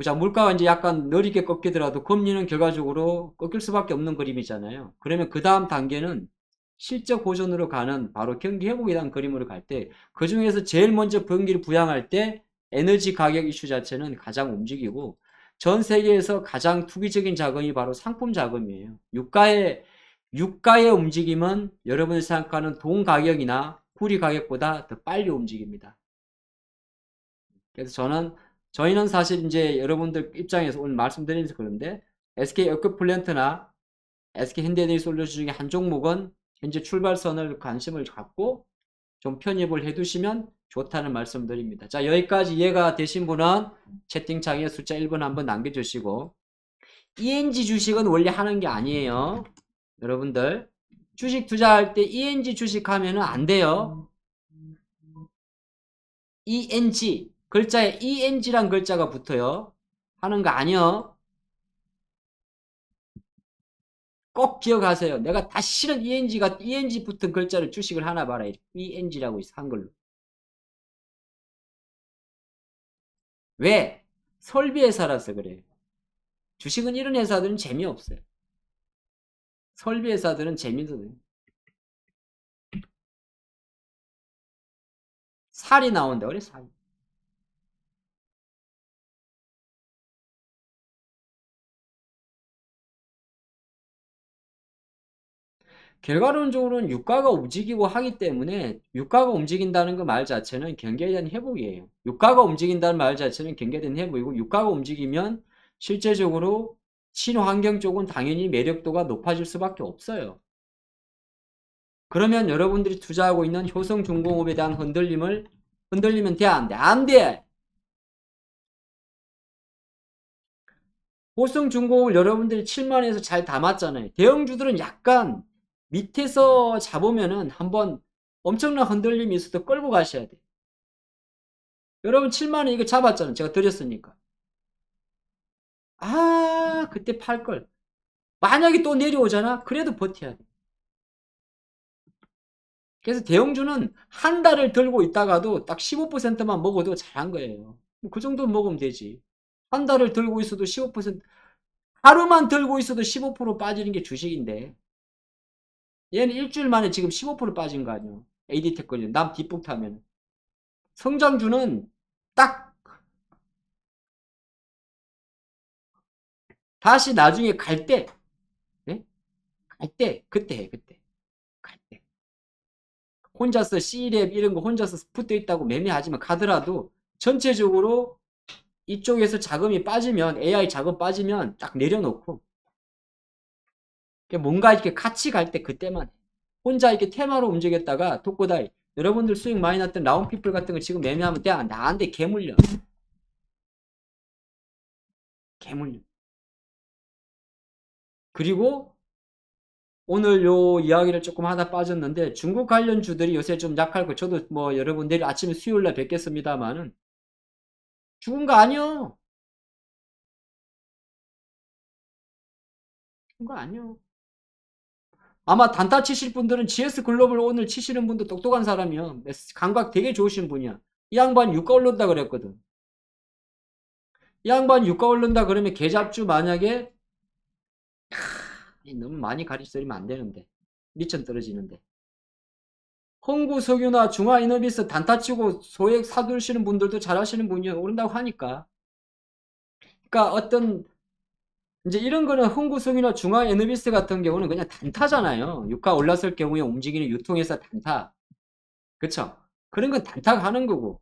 Speaker 1: 자, 물가가 이제 약간 느리게 꺾이더라도 금리는 결과적으로 꺾일 수밖에 없는 그림이잖아요. 그러면 그 다음 단계는 실적 보존으로 가는 바로 경기 회복에 대한 그림으로 갈 때, 그 중에서 제일 먼저 경기를 부양할 때 에너지 가격 이슈 자체는 가장 움직이고, 전 세계에서 가장 투기적인 자금이 바로 상품 자금이에요. 유가의 움직임은 여러분이 생각하는 돈 가격이나 구리 가격보다 더 빨리 움직입니다. 그래서 저희는 사실 이제 여러분들 입장에서 오늘 말씀드리면서 그런데 SK 에코플랜트나 SK 현대에너지 솔루션 중에 한 종목은 현재 출발선을 관심을 갖고 좀 편입을 해두시면 좋다는 말씀드립니다. 자, 여기까지 이해가 되신 분은 채팅창에 숫자 1번 한번 남겨주시고 ENG 주식은 원래 하는 게 아니에요. 여러분들 주식 투자할 때 ENG 주식 하면은 안 돼요. ENG 글자에 ENG란 글자가 붙어요. 하는 거 아니요. 꼭 기억하세요. 내가 다 싫은 ENG 붙은 글자를 주식을 하나 봐라. ENG라고 있어 한글로. 왜? 설비회사라서 그래요. 주식은 이런 회사들은 재미없어요. 설비회사들은 재미없어요. 살이 나온다 그래, 살. 결과론적으로는 유가가 움직이고 하기 때문에 유가가 움직인다는 그 말 자체는 경기에 대한 회복이에요. 유가가 움직인다는 말 자체는 경기에 대한 회복이고 유가가 움직이면 실제적으로 신환경 쪽은 당연히 매력도가 높아질 수밖에 없어요. 그러면 여러분들이 투자하고 있는 효성중공업에 대한 흔들리면 돼, 안 돼? 안 돼! 효성중공업을 여러분들이 7만원에서 잘 담았잖아요. 대형주들은 약간 밑에서 잡으면은 한번 엄청난 흔들림이 있어도 끌고 가셔야 돼. 여러분 7만원 이거 잡았잖아요. 제가 드렸으니까. 아, 그때 팔걸. 만약에 또 내려오잖아? 그래도 버텨야 돼. 그래서 대형주는 한 달을 들고 있다가도 딱 15%만 먹어도 잘한 거예요. 그 정도 먹으면 되지. 한 달을 들고 있어도 15%, 하루만 들고 있어도 15% 빠지는 게 주식인데, 얘는 일주일 만에 지금 15% 빠진 거 아니야. AD텍 걸리는, 남 뒷북 타면. 성장주는 딱, 다시 나중에 갈 때, 네? 갈 때, 그때 해, 그때. 갈 때. 혼자서 C랩 이런 거 혼자서 붙어 있다고 매매하지만 가더라도 전체적으로 이쪽에서 자금이 빠지면 AI 자금 빠지면 딱 내려놓고 뭔가 이렇게 같이 갈 때 그때만 혼자 이렇게 테마로 움직였다가 독고다이 여러분들 수익 많이 났던 라운피플 같은 거 지금 매매하면 돼 나한테 개물려 개물려. 그리고 오늘 요 이야기를 조금 하다 빠졌는데 중국 관련 주들이 요새 좀 약할 거 저도 뭐 여러분 내일 아침에 수요일날 뵙겠습니다만은 죽은 거 아니요. 죽은 거 아니요. 아마 단타 치실 분들은 GS 글로벌 오늘 치시는 분도 똑똑한 사람이야. 감각 되게 좋으신 분이야. 이 양반 유가 올른다 그랬거든. 이 양반 유가 올른다 그러면 계잡주 만약에 너무 많이 가리쓰면 안 되는데 미천 떨어지는데 홍구석유나 중화이너비스 단타 치고 소액 사두시는 분들도 잘하시는 분이야. 오른다고 하니까. 그러니까 어떤 이제 이런 거는 홍구석유나 중화이너비스 같은 경우는 그냥 단타잖아요. 유가 올랐을 경우에 움직이는 유통회사 단타. 그쵸? 그런 건 단타가 하는 거고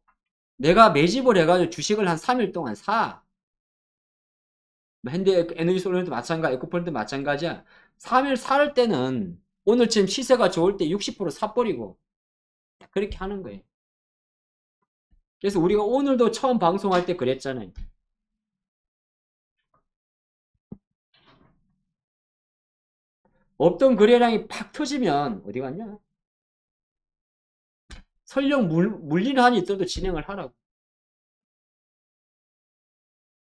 Speaker 1: 내가 매집을 해가지고 주식을 한 3일 동안 사. 뭐 현대 에너지솔루션도 마찬가지, 에코폴도 마찬가지야. 3일 살 때는 오늘쯤 시세가 좋을 때 60% 사버리고 그렇게 하는 거예요. 그래서 우리가 오늘도 처음 방송할 때 그랬잖아요. 없던 거래량이 팍 터지면 어디 갔냐? 설령 물리는 한이 있어도 진행을 하라고.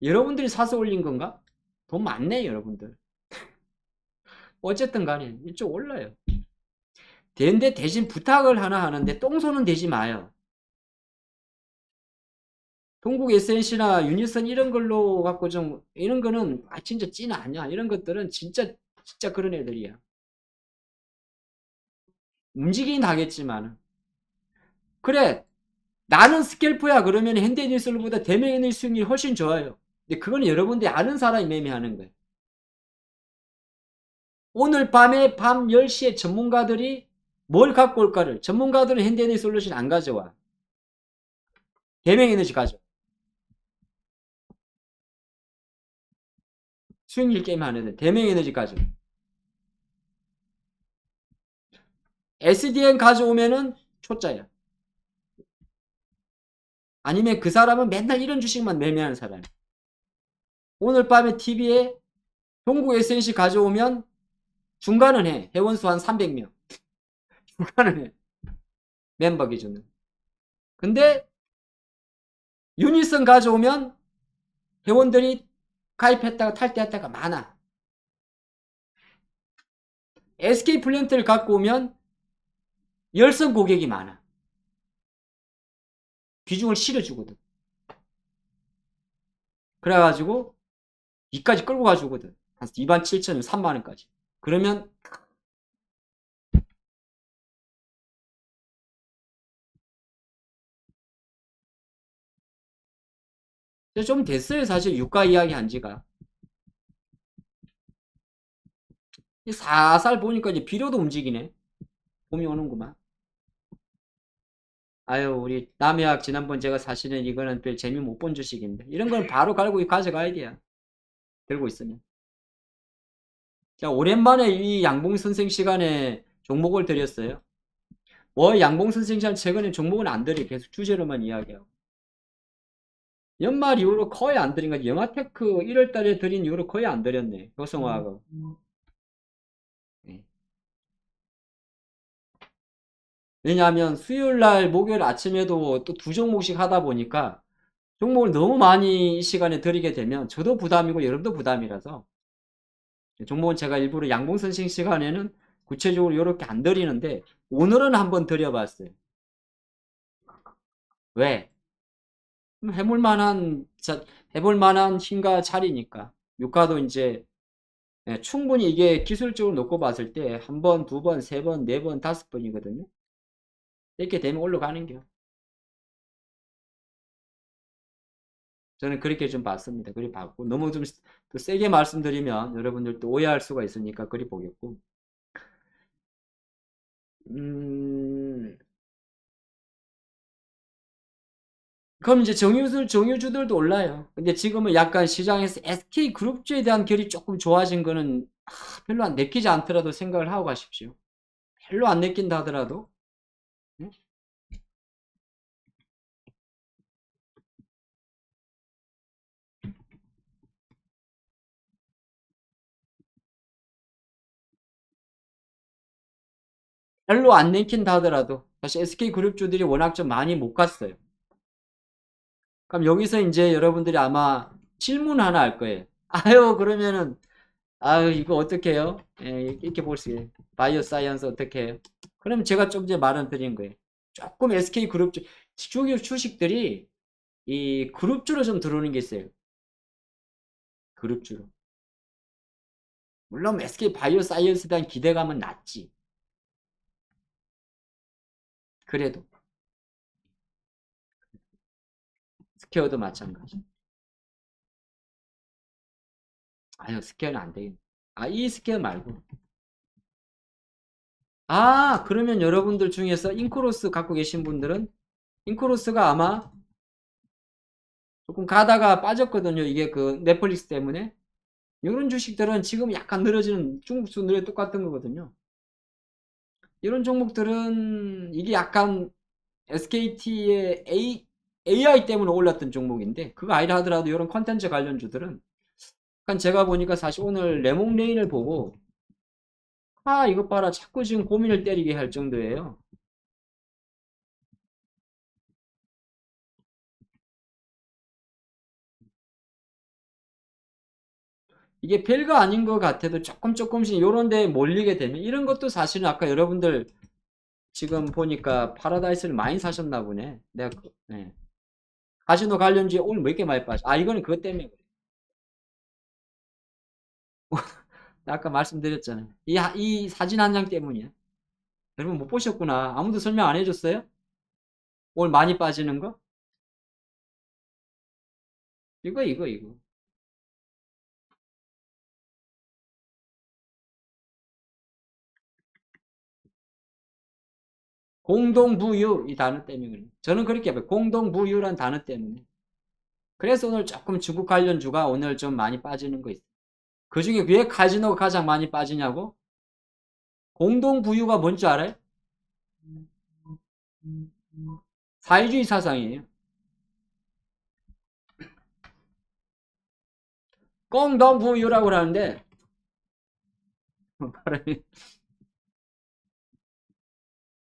Speaker 1: 여러분들이 사서 올린 건가? 돈 많네 여러분들. 어쨌든 간에 이쪽 올라요. 대인데 대신 부탁을 하나 하는데 똥손은 되지 마요. 동국 SNC나 유니선 이런 걸로 갖고 좀 이런 거는 진짜 찐 아니야. 이런 것들은 진짜 그런 애들이야. 움직이긴 하겠지만 그래 나는 스캘프야 그러면 현대인니설보다 대명의 수익률이 훨씬 좋아요. 근데 그건 여러분들이 아는 사람이 매매하는 거예요. 오늘 밤에 밤 10시에 전문가들이 뭘 갖고 올까를 전문가들은 현대인솔루션 안 가져와. 대명에너지 가져. 수익률 게임 하는 애들 대명에너지 가져. SDN 가져오면은 초짜야. 아니면 그 사람은 맨날 이런 주식만 매매하는 사람이야. 오늘 밤에 TV에 동국 SNC 가져오면 중간은 해. 회원수 한 300명. 중간은 해. 멤버 기준은. 근데 유니선 가져오면 회원들이 가입했다가 탈퇴했다가 많아. SK 플랜트를 갖고 오면 열성 고객이 많아. 비중을 실어주거든. 그래가지고 이까지 끌고 가주거든. 한 2만 7천, 3만 원까지. 그러면 좀 됐어요. 사실 유가 이야기 한 지가. 살살 보니까 이제 비료도 움직이네. 봄이 오는구만. 아유, 우리 남해학 지난번 제가 사실은 이거는 별 재미 못 본 주식인데. 이런 건 바로 갈고 가져가야 돼요. 들고 있으면. 자, 오랜만에 이 양봉 선생 시간에 종목을 드렸어요. 뭐 양봉 선생 시간 최근에 종목은 안 드려. 계속 주제로만 이야기하고. 연말 이후로 거의 안 드린 거지. 영화테크 1월 달에 드린 이후로 거의 안 드렸네. 효성화학은. 네. 왜냐하면 수요일 날, 목요일 아침에도 또 두 종목씩 하다 보니까 종목을 너무 많이 이 시간에 드리게 되면 저도 부담이고 여러분도 부담이라서 종목은 제가 일부러 양봉 선생 시간에는 구체적으로 이렇게 안 드리는데 오늘은 한번 드려봤어요. 왜? 해볼만한, 해볼만한 힘과 자리니까. 유가도 이제 충분히 이게 기술적으로 놓고 봤을 때 한 번, 두 번, 세 번, 네 번, 다섯 번이거든요. 이렇게 되면 올라가는 겨. 저는 그렇게 좀 봤습니다. 그리 봤고 너무 좀 또 세게 말씀드리면 여러분들도 오해할 수가 있으니까 그리 보겠고. 음, 그럼 이제 정유주들도 올라요. 근데 지금은 약간 시장에서 SK그룹주에 대한 결이 조금 좋아진 거는 별로 안 내키지 않더라도 생각을 하고 가십시오. 별로 안 내낀다 하더라도 응? 별로 안 내킨다 하더라도 사실 SK그룹주들이 워낙 좀 많이 못 갔어요. 그럼 여기서 이제 여러분들이 아마 질문 하나 할 거예요. 아유 그러면은 아유 이거 어떻게 해요? 예, 이렇게 볼 수 있어요. 바이오 사이언스 어떻게 해요? 그럼 제가 좀 전에 말은 드린 거예요. 조금 SK그룹주 주식들이 이 그룹주로 좀 들어오는 게 있어요. 그룹주로. 물론 SK 바이오 사이언스에 대한 기대감은 낮지. 그래도 스퀘어도 마찬가지. 아유 스퀘어는 안 되겠네. 이 스퀘어 말고. 그러면 여러분들 중에서 인크로스 갖고 계신 분들은 인크로스가 아마 조금 가다가 빠졌거든요. 이게 그 넷플릭스 때문에. 이런 주식들은 지금 약간 늘어지는 중국수 늘에 똑같은 거거든요. 이런 종목들은 이게 약간 SKT의 AI 때문에 올랐던 종목인데 그거 아니라 하더라도 이런 컨텐츠 관련주들은 약간 제가 보니까 사실 오늘 레몽레인을 보고 이것 봐라 자꾸 지금 고민을 때리게 할 정도예요. 이게 별거 아닌 것 같아도 조금씩 이런 데에 몰리게 되면 이런 것도 사실은 아까 여러분들 지금 보니까 파라다이스를 많이 사셨나 보네. 내가 네. 카지노 관련주에 오늘 왜 이렇게 많이 빠져? 이거는 그것 때문에 그래. 아까 말씀드렸잖아요. 이 사진 한 장 때문이야. 여러분 못 보셨구나. 아무도 설명 안 해줬어요? 오늘 많이 빠지는 거? 이거. 공동부유 이 단어 때문에 그래. 저는 그렇게 봐요. 공동부유란 단어 때문에. 그래서 오늘 조금 중국 관련주가 오늘 좀 많이 빠지는 거 있어요. 그 중에 왜 카지노가 가장 많이 빠지냐고? 공동부유가 뭔지 알아요? 사회주의 사상이에요. 공동부유라고 하는데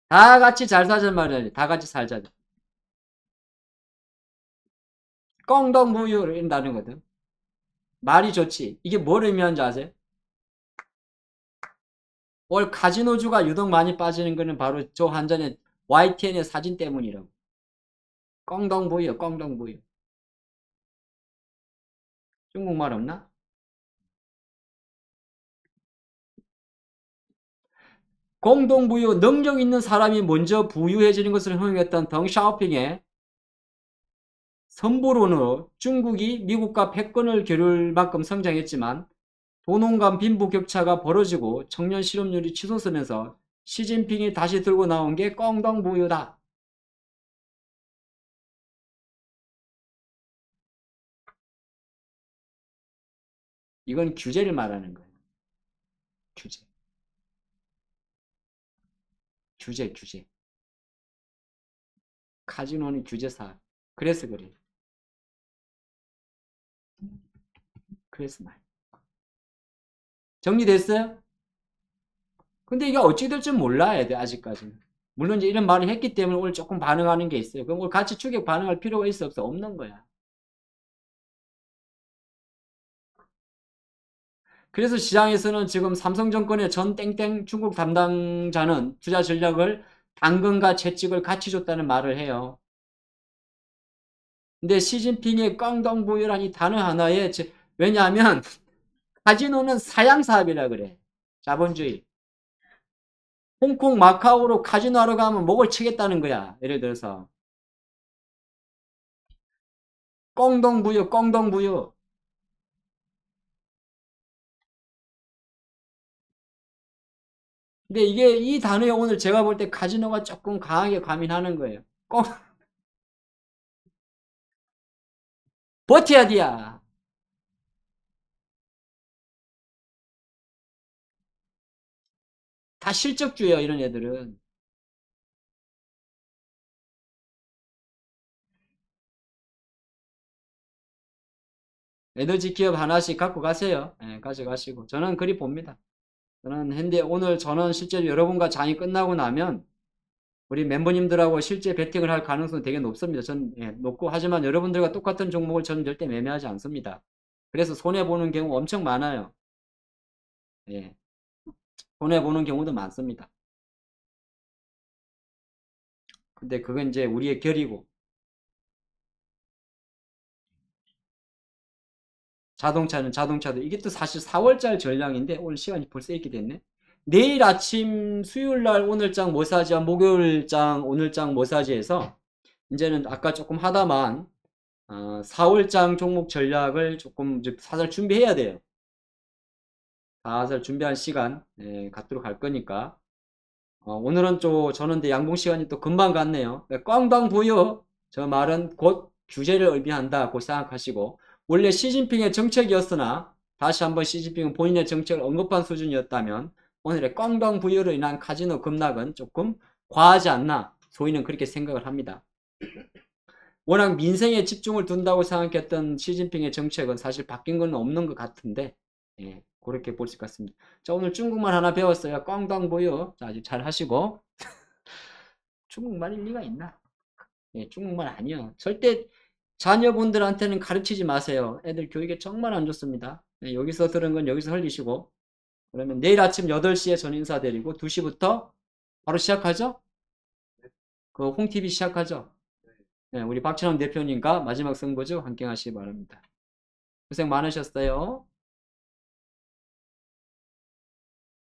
Speaker 1: 다 같이 잘 살자 말이야. 다 같이 살자. 공동부유를 인다는 거든. 말이 좋지. 이게 뭘 의미하는지 아세요? 올 카지노주가 유독 많이 빠지는 거는 바로 저 한전의 YTN의 사진 때문이라고. 공동부유, 공동부유. 중국말 없나? 공동부유, 능력 있는 사람이 먼저 부유해지는 것을 허용했던 덩샤오핑의 선불로는 중국이 미국과 패권을 겨룰 만큼 성장했지만 도농 간 빈부 격차가 벌어지고 청년 실업률이 치솟으면서 시진핑이 다시 들고 나온 게 꽁덩부유다. 이건 규제를 말하는 거예요. 규제. 규제. 카지노는 규제 사업. 그래서 그래. 그래서 말. 정리됐어요? 근데 이게 어찌 될지 몰라야 돼, 아직까지는. 물론 이제 이런 말을 했기 때문에 오늘 조금 반응하는 게 있어요. 그럼 오늘 같이 추격 반응할 필요가 있어, 없어? 없는 거야. 그래서 시장에서는 지금 삼성정권의 전 땡땡 중국 담당자는 투자 전략을 당근과 채찍을 같이 줬다는 말을 해요. 근데 시진핑의 깡덩부유란 이 단어 하나에 왜냐하면 카지노는 사양 사업이라 그래. 자본주의. 홍콩 마카오로 카지노 하러 가면 목을 치겠다는 거야. 예를 들어서 꽁덩부유. 근데 이게 이 단어에 오늘 제가 볼 때 카지노가 조금 강하게 과민하는 거예요. 꽁 버텨야 돼야. 다 실적주예요, 이런 애들은. 에너지 기업 하나씩 갖고 가세요. 예, 가져가시고. 저는 그리 봅니다. 근데 오늘 저는 실제로 여러분과 장이 끝나고 나면 우리 멤버님들하고 실제 베팅을 할 가능성은 되게 높습니다. 전 예, 높고 하지만 여러분들과 똑같은 종목을 저는 절대 매매하지 않습니다. 그래서 손해보는 경우 엄청 많아요. 예, 손해보는 경우도 많습니다. 근데 그건 이제 우리의 결이고 자동차는 자동차도 이게 또 사실 4월달 전량인데 오늘 시간이 벌써 이렇게 됐네. 내일 아침 수요일날 오늘장 뭐 사지와 목요일장 오늘장 뭐 사지에서 이제는 아까 조금 하다만 4월장 종목 전략을 조금 사설 준비해야 돼요. 사설 준비할 시간 갖도록 할 거니까 오늘은 또 저는 양봉 시간이 또 금방 갔네요. 꽝당 부여 저 말은 곧 규제를 의미한다고 생각하시고 원래 시진핑의 정책이었으나 다시 한번 시진핑은 본인의 정책을 언급한 수준이었다면 오늘의 꽝당 부여로 인한 카지노 급락은 조금 과하지 않나 소위는 그렇게 생각을 합니다. 워낙 민생에 집중을 둔다고 생각했던 시진핑의 정책은 사실 바뀐 건 없는 것 같은데 예, 그렇게 볼 수 있겠습니다. 자, 오늘 중국말 하나 배웠어요. 꽝당보여. 자, 아주 잘 하시고 중국말일 리가 있나? 예, 중국말 아니요. 절대 자녀분들한테는 가르치지 마세요. 애들 교육에 정말 안 좋습니다. 예, 여기서 들은 건 여기서 흘리시고 그러면 내일 아침 8시에 전 인사드리고 2시부터 바로 시작하죠? 그 홍TV 시작하죠? 네, 우리 박찬원 대표님과 마지막 승부주 함께 하시기 바랍니다. 고생 많으셨어요.